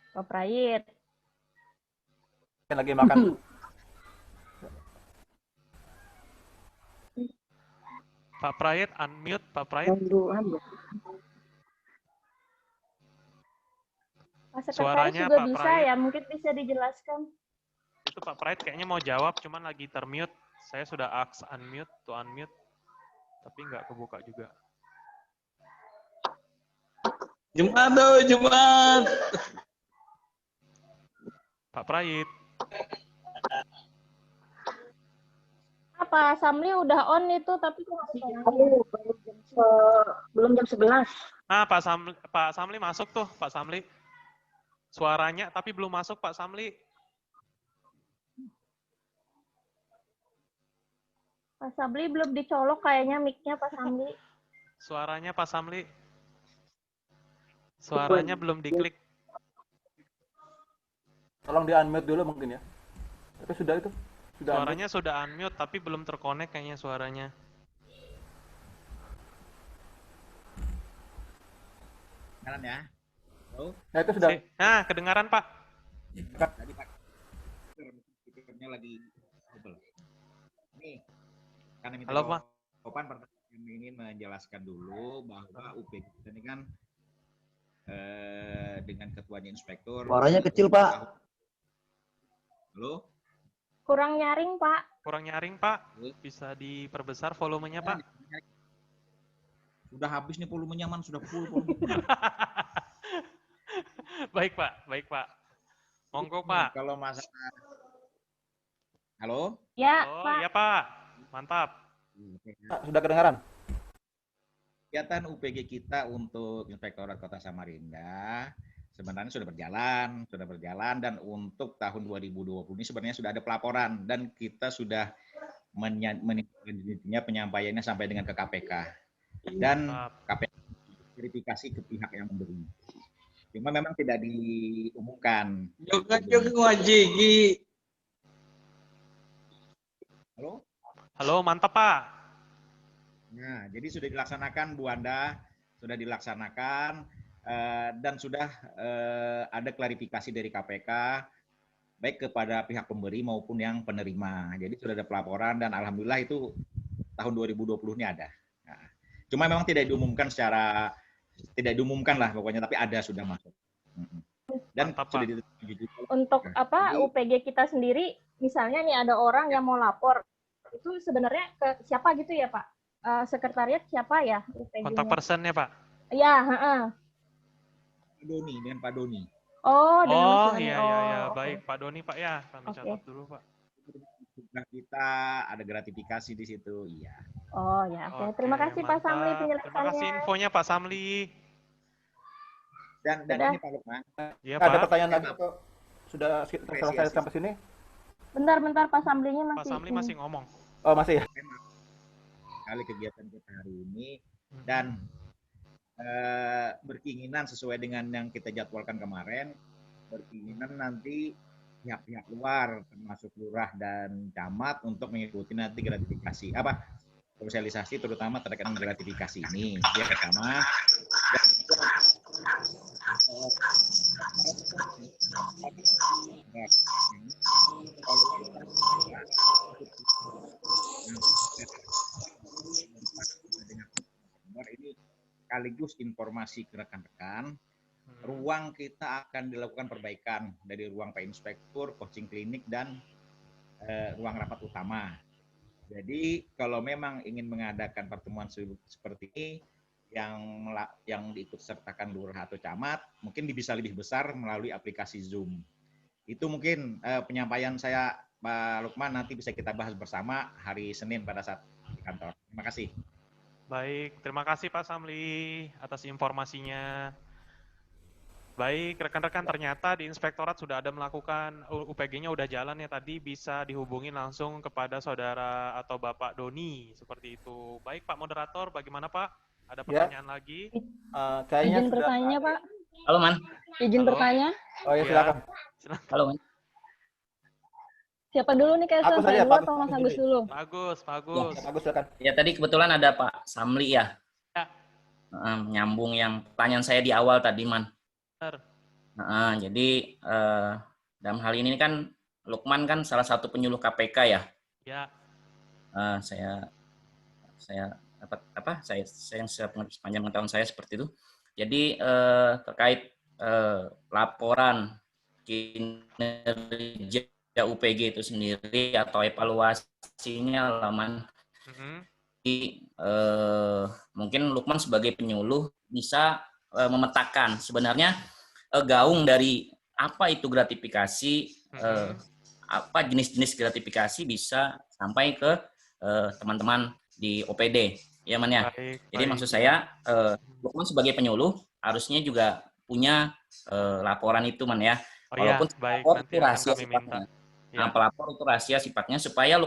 Pak Prait.
Lagi makan.
Pak Prait, unmute Pak Prait.
Pak Sekretaris
Suaranya
juga
Pak
bisa
Prait.
ya, mungkin bisa dijelaskan.
Itu Pak Prait kayaknya mau jawab, cuman lagi termute. Saya sudah ask unmute to unmute, tapi nggak kebuka juga.
Jumat tuh, Jumat.
Pak Prait.
Pak Samli udah on itu, tapi kok belum jam 11.
Ah, Pak Samli masuk tuh, Pak Samli. Suaranya tapi belum masuk Pak Samli.
Pak Sabli belum dicolok kayaknya mic-nya Pak Sabli.
Suaranya Pak Samli. Suaranya belum diklik.
Tolong di-unmute dulu mungkin ya. Tapi sudah itu.
Suaranya sudah unmute tapi belum terkonek kayaknya suaranya.
Kedengaran ya? Halo?
Nah, itu sudah.
Nah, kedengaran Pak.
Tadi Pak, speakernya lagi double. Nih, karena minta
Halo, Pak.
jawaban pertama kami ingin menjelaskan dulu bahwa UPG kita ini kan dengan ketuanya inspektur.
Suaranya kecil, Pak.
Halo?
Kurang nyaring, Pak.
Kurang nyaring, Pak. Bisa diperbesar volumenya, Pak.
Sudah habis nih volumenya, Man. Sudah full.
Baik, Pak. Baik, Pak. Monggo, Pak.
Kalau masalah... Halo?
Ya,
oh,
Pak.
Ya, Pak. Mantap.
Pak, sudah kedengaran?
Kegiatan UPG kita untuk Inspektorat Kota Samarinda sebenarnya sudah berjalan dan untuk tahun 2020 ini sebenarnya sudah ada pelaporan dan kita sudah penyampaiannya sampai dengan ke KPK dan KPK verifikasi ke pihak yang memberi. Cuma memang tidak diumumkan. Halo?
Halo, mantap Pak.
Nah, jadi sudah dilaksanakan Bu Anda, sudah dilaksanakan. Dan sudah ada klarifikasi dari KPK baik kepada pihak pemberi maupun yang penerima. Jadi sudah ada pelaporan dan alhamdulillah itu tahun 2020 ini ada. Nah, cuma memang tidak diumumkan lah pokoknya, tapi ada sudah masuk. Dan
mantap,
sudah
untuk apa UPG kita sendiri, misalnya nih ada orang yang mau lapor, itu sebenarnya ke siapa gitu ya Pak? Sekretariat siapa ya UPG-nya?
Kontak personnya Pak?
Iya,
Doni dengan Pak Doni.
Oh,
iya, baik Pak Doni Pak ya, kami catat dulu Pak.
Sudah kita ada gratifikasi di situ, iya.
Oh ya, oke. Terima kasih Pak Samli penjelasannya.
Terima kasih infonya Pak Samli.
Dan ini Pak Lukman.
Ya,
ada
Pak.
pertanyaan lagi atau sudah selesai sampai sini?
Bentar Pak Samlinya masih.
Pak Samli masih ngomong.
Oh masih ya.
Kali kegiatan kita hari ini dan berkeinginan sesuai dengan yang kita jadwalkan kemarin, berkeinginan nanti pihak-pihak luar termasuk lurah dan camat untuk mengikuti nanti gratifikasi sosialisasi terutama terkait dengan gratifikasi ini. Yang pertama ini sekaligus informasi ke rekan-rekan, ruang kita akan dilakukan perbaikan dari ruang Pak Inspektur, coaching klinik, dan ruang rapat utama. Jadi kalau memang ingin mengadakan pertemuan seperti ini, yang diikut sertakan lurah atau camat, mungkin bisa lebih besar melalui aplikasi Zoom. Itu mungkin penyampaian saya Pak Lukman, nanti bisa kita bahas bersama hari Senin pada saat di kantor. Terima kasih.
Baik, terima kasih Pak Samli atas informasinya. Baik, rekan-rekan, ternyata di Inspektorat sudah ada melakukan, UPG-nya udah jalan ya tadi, bisa dihubungi langsung kepada saudara atau Bapak Doni, seperti itu. Baik Pak Moderator, bagaimana Pak? Ada pertanyaan lagi?
Izin bertanya Pak.
Halo Man.
Izin bertanya.
Oh ya silakan.
Halo Man.
Siapa dulu nih Kaisar? Saya dulu atau Mas Agus dulu?
Bagus.
Bagus silakan.
Ya tadi kebetulan ada Pak Samli ya. Nyambung yang pertanyaan saya di awal tadi Man. Jadi dalam hal ini kan Lukman kan salah satu penyuluh KPK ya.
Ya.
Saya dapat saya sepanjang pengetahuan saya seperti itu. Jadi terkait laporan kinerja UPG itu sendiri atau evaluasinya laman. Mungkin Lukman sebagai penyuluh bisa memetakan sebenarnya gaung dari apa itu gratifikasi, apa jenis-jenis gratifikasi bisa sampai ke teman-teman di OPD, ya Man ya. Jadi maksud saya Lukman sebagai penyuluh harusnya juga punya laporan itu Man ya. Walaupun pelapor itu rahasia sifatnya. Nah, pelapor itu rahasia sifatnya supaya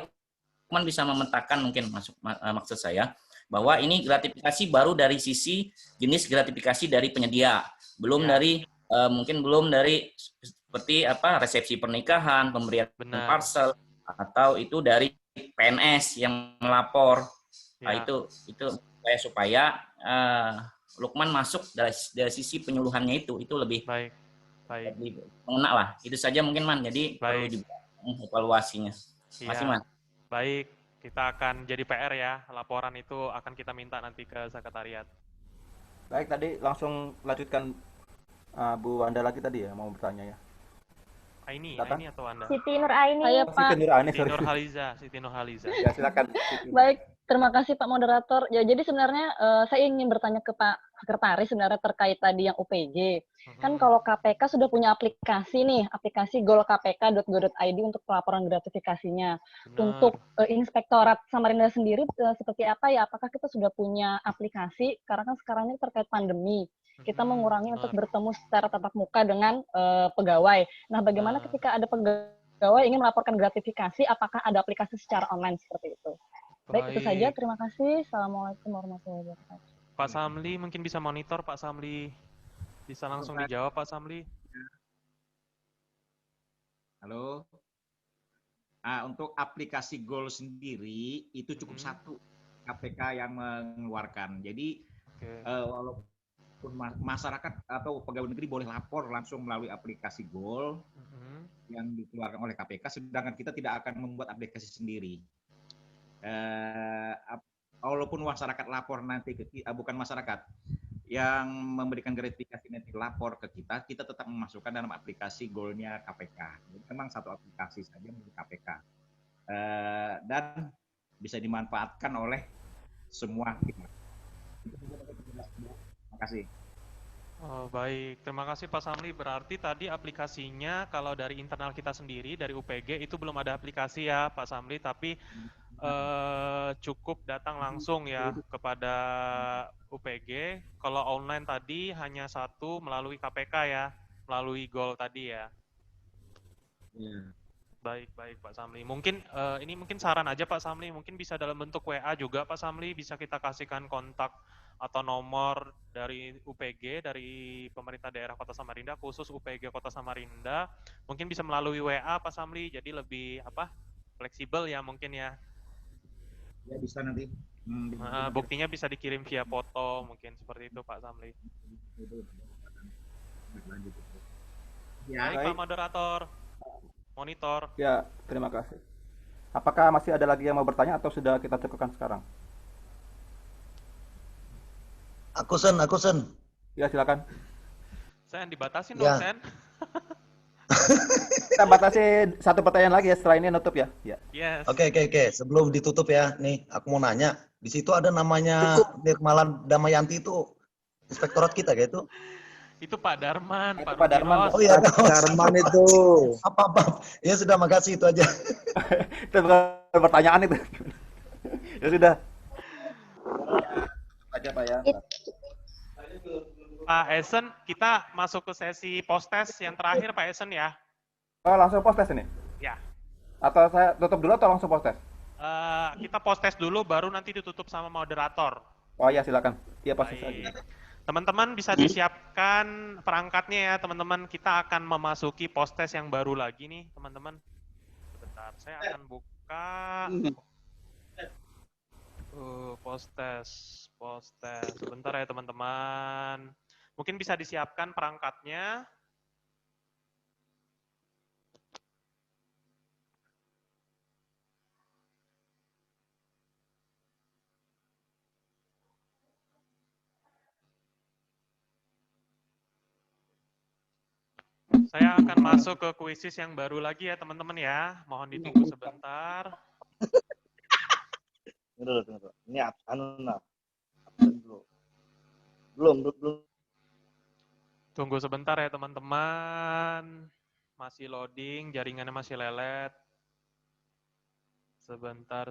Lukman bisa memetakan mungkin maksud saya bahwa ini gratifikasi baru dari sisi jenis gratifikasi dari penyedia, belum dari mungkin belum dari seperti resepsi pernikahan, pemberian parcel, atau itu dari PNS yang melapor. Nah, itu supaya Lukman masuk dari sisi penyuluhannya itu lebih lebih mengena lah. Itu saja mungkin Man. Jadi perlu evaluasinya. Makasih Man.
Baik, kita akan jadi PR ya. Laporan itu akan kita minta nanti ke sekretariat.
Baik, tadi langsung lanjutkan Bu Anda lagi tadi ya mau bertanya ya.
Aini atau Anda?
Siti Nur Aini.
Saya Pak.
Siti Nur Haliza.
Ya, silakan.
Baik, terima kasih Pak Moderator. Ya, jadi sebenarnya saya ingin bertanya ke Pak Sekretaris sebenarnya terkait tadi yang UPG. Kan kalau KPK sudah punya aplikasi nih, aplikasi golkpk.go.id untuk pelaporan gratifikasinya. Untuk Inspektorat Samarinda sendiri seperti apa ya? Apakah kita sudah punya aplikasi? Karena kan sekarang ini terkait pandemi. Kita mengurangi untuk bertemu secara tatap muka dengan pegawai. Nah, bagaimana ketika ada pegawai ingin melaporkan gratifikasi, apakah ada aplikasi secara online seperti itu? Baik, itu saja. Terima kasih. Assalamualaikum warahmatullahi wabarakatuh.
Pak Samli mungkin bisa monitor, Pak Samli. Bisa langsung dijawab, Pak Samli.
Halo. Untuk aplikasi Goal sendiri, itu cukup satu KPK yang mengeluarkan. Jadi, walaupun masyarakat atau pegawai negeri boleh lapor langsung melalui aplikasi Goal yang dikeluarkan oleh KPK, sedangkan kita tidak akan membuat aplikasi sendiri. Walaupun masyarakat lapor nanti bukan masyarakat yang memberikan gratifikasi nanti lapor ke kita tetap memasukkan dalam aplikasi Goal-nya KPK. Jadi memang satu aplikasi saja milik KPK dan bisa dimanfaatkan oleh semua pihak. Terima kasih.
Oh, baik, terima kasih Pak Samli. Berarti tadi aplikasinya kalau dari internal kita sendiri, dari UPG itu belum ada aplikasi ya Pak Samli, tapi cukup datang langsung ya kepada UPG. Kalau online tadi hanya satu melalui KPK ya, melalui Goal tadi ya. Baik Pak Samli. Mungkin ini mungkin saran aja Pak Samli, mungkin bisa dalam bentuk WA juga Pak Samli, bisa kita kasihkan kontak atau nomor dari UPG, dari pemerintah daerah Kota Samarinda, khusus UPG Kota Samarinda. Mungkin bisa melalui WA Pak Samli, jadi lebih fleksibel ya mungkin ya.
Ya bisa nanti.
Buktinya bisa dikirim via foto, mungkin seperti itu Pak Samli. Baik Pak Moderator. Monitor.
Ya, terima kasih. Apakah masih ada lagi yang mau bertanya atau sudah kita cukupkan sekarang?
Aku Sen.
Ya, silakan.
Sen, dibatasin dong, Sen.
Kita batasi satu pertanyaan lagi ya, setelah ini nutup ya.
Yes.
Oke. Sebelum ditutup ya, nih aku mau nanya. Di situ ada namanya Nirmala Damayanti itu inspektorat kita kayak itu.
Itu Pak Darman,
Pak Darman.
Oh iya,
Pak Darman itu.
Apa? Ya sudah, makasih itu aja.
Itu bukan pertanyaan itu. Ya sudah. Aja Pak ya.
Pak Esen, kita masuk ke sesi post-test yang terakhir Pak Esen ya.
Oh, langsung post-test ini?
Ya.
Atau saya tutup dulu atau langsung post-test?
Kita post-test dulu, baru nanti ditutup sama moderator.
Oh iya, silakan. Iya, post-test aja.
Teman-teman bisa disiapkan perangkatnya ya, teman-teman. Kita akan memasuki post-test yang baru lagi nih, teman-teman. Sebentar, saya akan buka post-test. Sebentar ya, teman-teman. Mungkin bisa disiapkan perangkatnya. Saya akan masuk ke kuisis yang baru lagi ya teman-teman ya. Mohon ditunggu sebentar.
Ini belum.
Tunggu sebentar ya teman-teman. Masih loading, jaringannya masih lelet. Sebentar.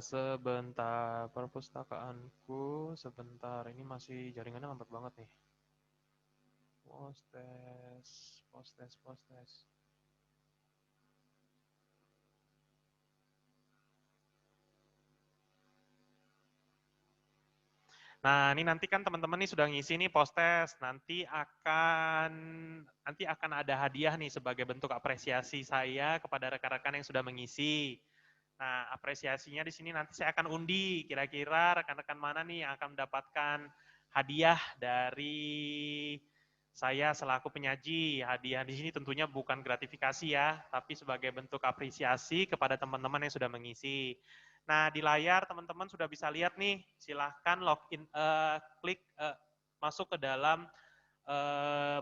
Perpustakaanku sebentar. Ini masih jaringannya lambat banget nih. Post-test. Nah, ini nanti kan teman-teman nih sudah ngisi nih post-test. Nanti akan ada hadiah nih sebagai bentuk apresiasi saya kepada rekan-rekan yang sudah mengisi. Nah, apresiasinya di sini nanti saya akan undi. Kira-kira rekan-rekan mana nih yang akan mendapatkan hadiah dari saya selaku penyaji. Hadiah di sini tentunya bukan gratifikasi ya, tapi sebagai bentuk apresiasi kepada teman-teman yang sudah mengisi. Nah, di layar teman-teman sudah bisa lihat nih, silahkan login, klik masuk ke dalam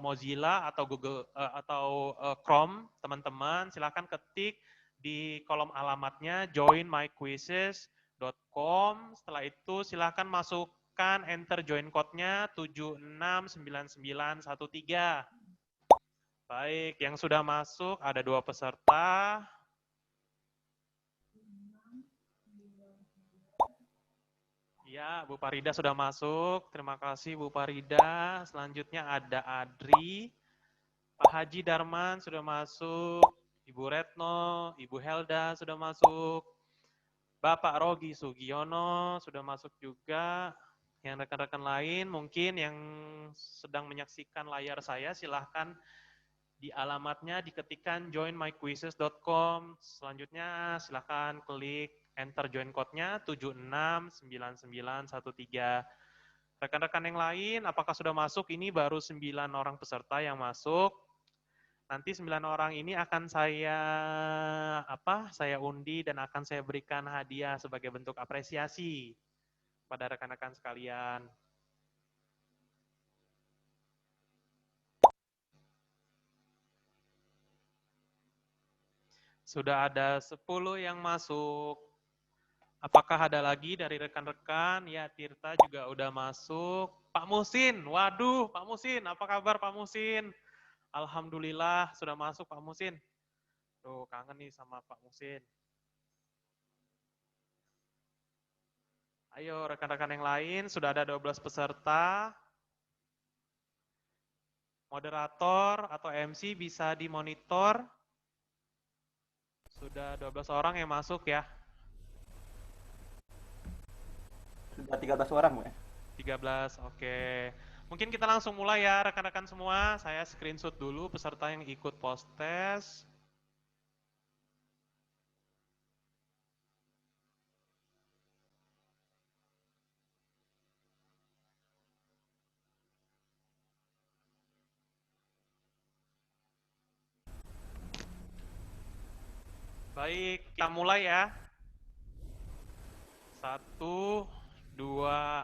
Mozilla atau Google atau Chrome, teman-teman. Silahkan ketik di kolom alamatnya joinmyquizzes.com. Setelah itu silahkan masukkan enter join code-nya 769913. Baik, yang sudah masuk ada 2 peserta. Ya, Bu Parida sudah masuk. Terima kasih Bu Parida. Selanjutnya ada Adri. Pak Haji Darman sudah masuk. Ibu Retno, Ibu Helda sudah masuk. Bapak Rogi Sugiono sudah masuk juga. Yang rekan-rekan lain mungkin yang sedang menyaksikan layar saya, silahkan di alamatnya diketikkan joinmyquizzes.com. Selanjutnya silahkan klik enter join code-nya 769913. Rekan-rekan yang lain, apakah sudah masuk? Ini baru 9 orang peserta yang masuk. Nanti 9 orang ini akan saya undi dan akan saya berikan hadiah sebagai bentuk apresiasi pada rekan-rekan sekalian. Sudah ada 10 yang masuk. Apakah ada lagi dari rekan-rekan? Ya, Tirta juga udah masuk. Pak Musin, waduh Pak Musin, apa kabar Pak Musin? Alhamdulillah sudah masuk Pak Musin. Tuh, kangen nih sama Pak Musin. Ayo rekan-rekan yang lain, sudah ada 12 peserta. Moderator atau MC bisa dimonitor. Sudah 12 orang yang masuk ya.
Sudah 13 orang, Bu.
13, oke. Mungkin kita langsung mulai ya rekan-rekan semua. Saya screenshot dulu peserta yang ikut post-test. Baik, kita mulai ya. 1, 2,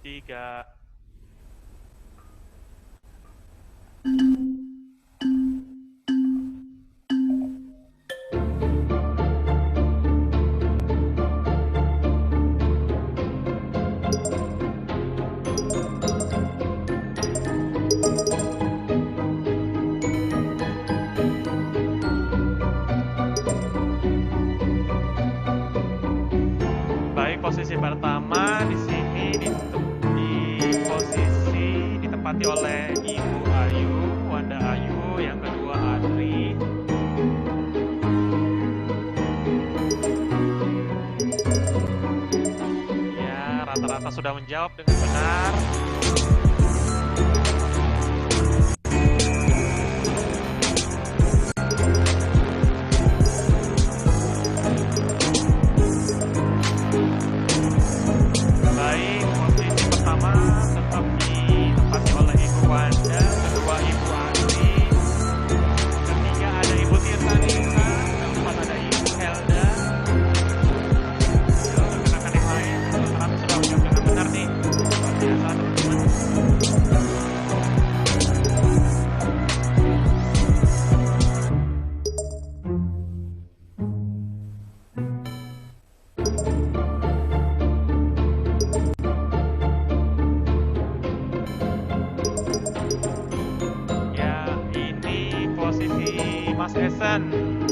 3. Posisi pertama di sini ditempati oleh Ibu Ayu, Wanda Ayu, yang kedua Adri. Ya, rata-rata sudah menjawab dengan benar.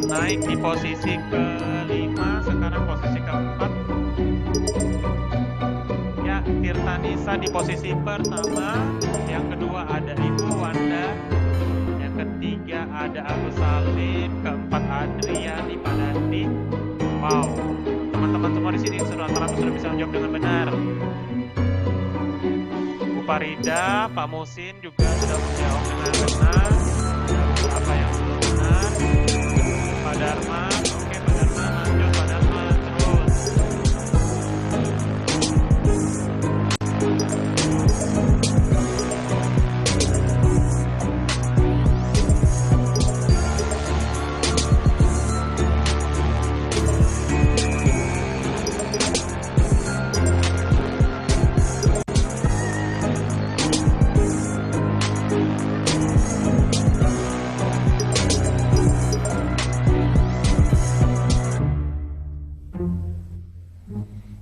Naik di posisi ke-5, sekarang posisi ke-4. Ya, Tirta Nisa di posisi pertama, yang kedua ada Ibu Wanda, yang ketiga ada Agus Salim, keempat Adriani Panandi. Wow, teman-teman teman-teman semua di sini rata-rata sudah bisa menjawab dengan benar. Bu Farida, Pak Musin juga sudah menjawab dengan benar. Ada beberapa yang belum benar. Pak Dharma, oke Pak Dharma, lanjut Pak Dharma, terus.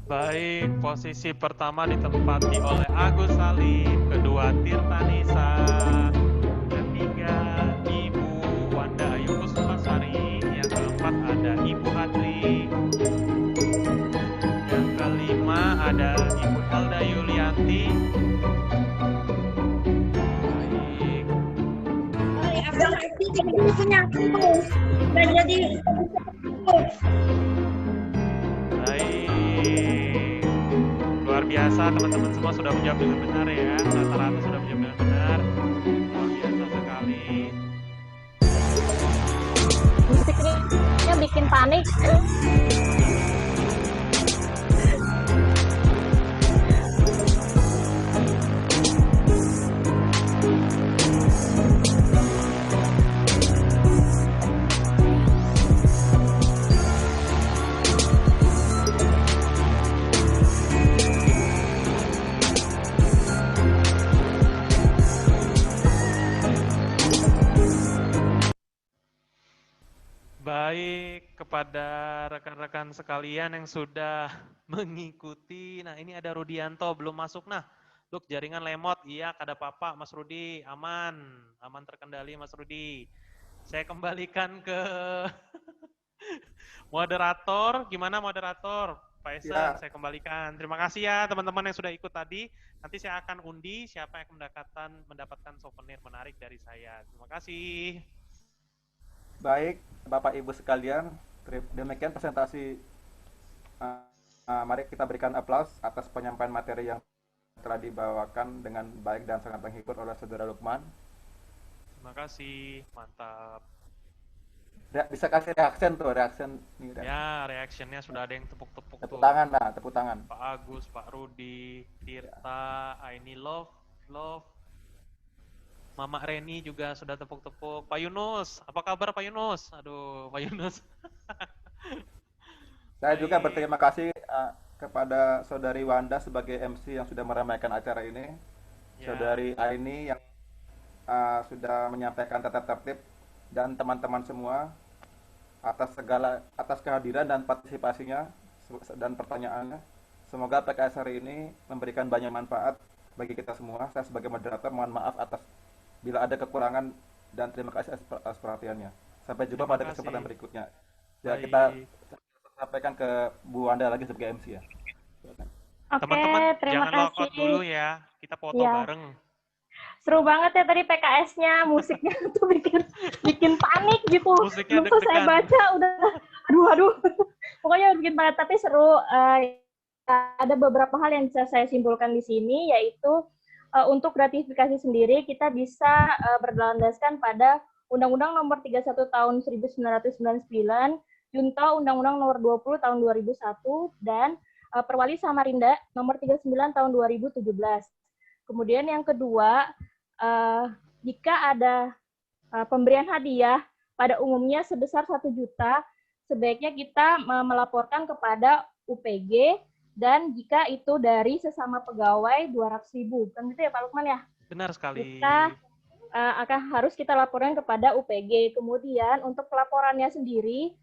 Baik, posisi pertama ditempati oleh Agus Salim, kedua Tirta Nisa, ketiga Ibu Wanda Ayu Kusupasari, yang keempat ada Ibu Adri, yang kelima ada Ibu Elda Yulianti. Baik, luar biasa teman-teman semua sudah menjawab dengan benar ya, rata-rata sudah menjawab dengan benar, luar biasa sekali.
Musiknya bikin panik.
Baik, kepada rekan-rekan sekalian yang sudah mengikuti. Nah, ini ada Rudianto, belum masuk. Nah, Duk, jaringan lemot. Iya, kada apa-apa, Mas Rudi. Aman. Aman terkendali, Mas Rudi. Saya kembalikan ke moderator. Gimana moderator? Pak Esen,
Ya.
saya kembalikan. Terima kasih ya teman-teman yang sudah ikut tadi. Nanti saya akan undi siapa yang mendapatkan souvenir menarik dari saya. Terima kasih.
Baik, Bapak Ibu sekalian, demikian presentasi. Mari kita berikan aplaus atas penyampaian materi yang telah dibawakan dengan baik dan sangat menghibur oleh Saudara Lukman.
Terima kasih, mantap.
Bisa kasih reaction tuh,
Ya, reactionnya sudah ada yang tepuk-tepuk tuh.
Tepuk tangan lah, tepuk tangan.
Pak Agus, Pak Rudi, Tirta, Aini Love. Mama Reni juga sudah tepuk-tepuk. Pak Yunus, apa kabar Pak Yunus? Aduh, Pak Yunus.
Saya juga berterima kasih kepada Saudari Wanda sebagai MC yang sudah meramaikan acara ini. Ya. Saudari Aini yang sudah menyampaikan tata tertib, dan teman-teman semua atas kehadiran dan partisipasinya dan pertanyaannya. Semoga PKS hari ini memberikan banyak manfaat bagi kita semua. Saya sebagai moderator mohon maaf atas bila ada kekurangan, dan terima kasih atas perhatiannya. Sampai jumpa pada kesempatan berikutnya. Ya, kita sampaikan ke Bu Wanda lagi sebagai MC ya.
Teman-teman
terima
jangan
kasih.
log out dulu ya. Kita foto bareng.
Seru banget ya tadi PKS-nya, musiknya tuh bikin panik gitu.
Musiknya
Waktu saya baca udah aduh. Pokoknya bikin panik, tapi seru. Ada beberapa hal yang bisa saya simpulkan di sini, yaitu untuk gratifikasi sendiri kita bisa berlandaskan pada Undang-Undang Nomor 31 Tahun 1999, Junto Undang-Undang Nomor 20 Tahun 2001, dan Perwali Samarinda Nomor 39 Tahun 2017. Kemudian yang kedua, jika ada pemberian hadiah pada umumnya sebesar 1 juta, sebaiknya kita melaporkan kepada UPG, dan jika itu dari sesama pegawai 200.000, kan gitu ya Pak Lukman ya?
Benar sekali.
Kita harus kita laporkan kepada UPG. Kemudian untuk pelaporannya sendiri,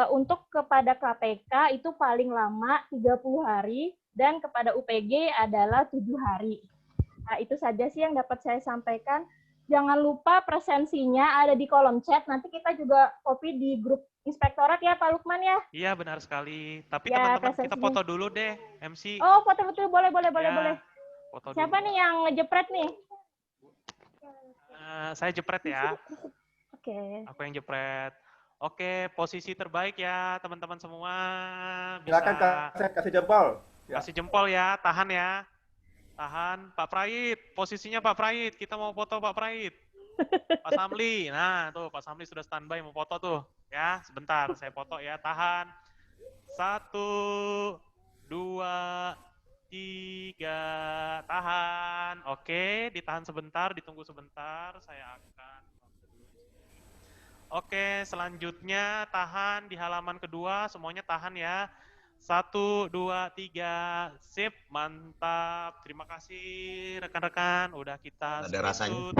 untuk kepada KPK itu paling lama 30 hari, dan kepada UPG adalah 7 hari. Nah, itu saja sih yang dapat saya sampaikan. Jangan lupa presensinya ada di kolom chat. Nanti kita juga copy di grup Inspektorat ya Pak Lukman ya.
Iya benar sekali. Tapi
ya,
teman-teman kita foto dulu deh, MC.
Oh foto boleh.
Foto
Siapa
dulu.
nih yang ngejepret nih?
Saya jepret ya.
Oke.
Aku yang jepret. Oke, posisi terbaik ya teman-teman semua.
Silakan kasih jempol. Ya.
Kasih jempol ya, tahan ya. Tahan, Pak Prayit. Posisinya Pak Prayit. Kita mau foto Pak Prayit. Pak Samli. Nah, tuh Pak Samli sudah standby mau foto tuh. Ya, sebentar saya foto ya. Tahan. 1, 2, 3. Tahan. Oke, ditahan sebentar, ditunggu sebentar. Saya akan. Oke, selanjutnya tahan di halaman kedua. Semuanya tahan ya. 1, 2, 3, sip, mantap. Terima kasih rekan-rekan, udah kita
Ada rasanya.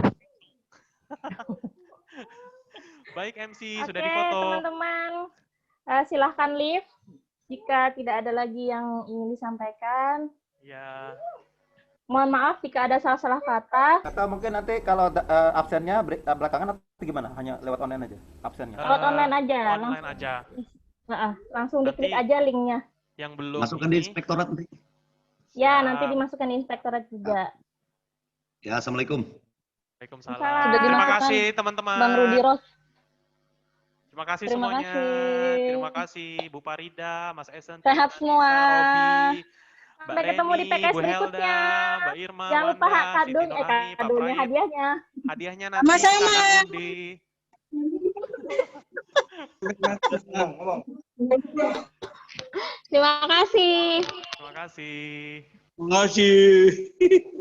Baik MC,
Oke,
sudah difoto.
Teman-teman, silahkan live jika tidak ada lagi yang ingin disampaikan.
Ya.
Mohon maaf jika ada salah-salah kata.
Atau mungkin nanti kalau absennya belakangan atau gimana? Hanya lewat online aja absennya?
Lewat online aja.
Online aja.
Langsung diklik aja linknya.
Yang belum
Masukkan di inspektorat nanti.
Ya, nanti dimasukkan di inspektorat juga.
Ya, Assalamualaikum.
Waalaikumsalam.
Sudah
Terima kasih teman-teman.
Bang Rudi Ros.
Terima kasih
Terima
semuanya.
kasih.
Terima kasih Bu Parida, Mas Esen,
Sehat semua.
Robi, Mbak
Sampai ketemu di
Reni,
PKS
Bu Helda,
berikutnya.
Mbak Irma,
Jangan lupa
Wanda,
kadun,
Siti Nurhani, Pak
kadonya
Prayit.
hadiahnya.
Hadiahnya nanti kita akan undi.
Terima kasih.
Terima kasih.
Terima kasih.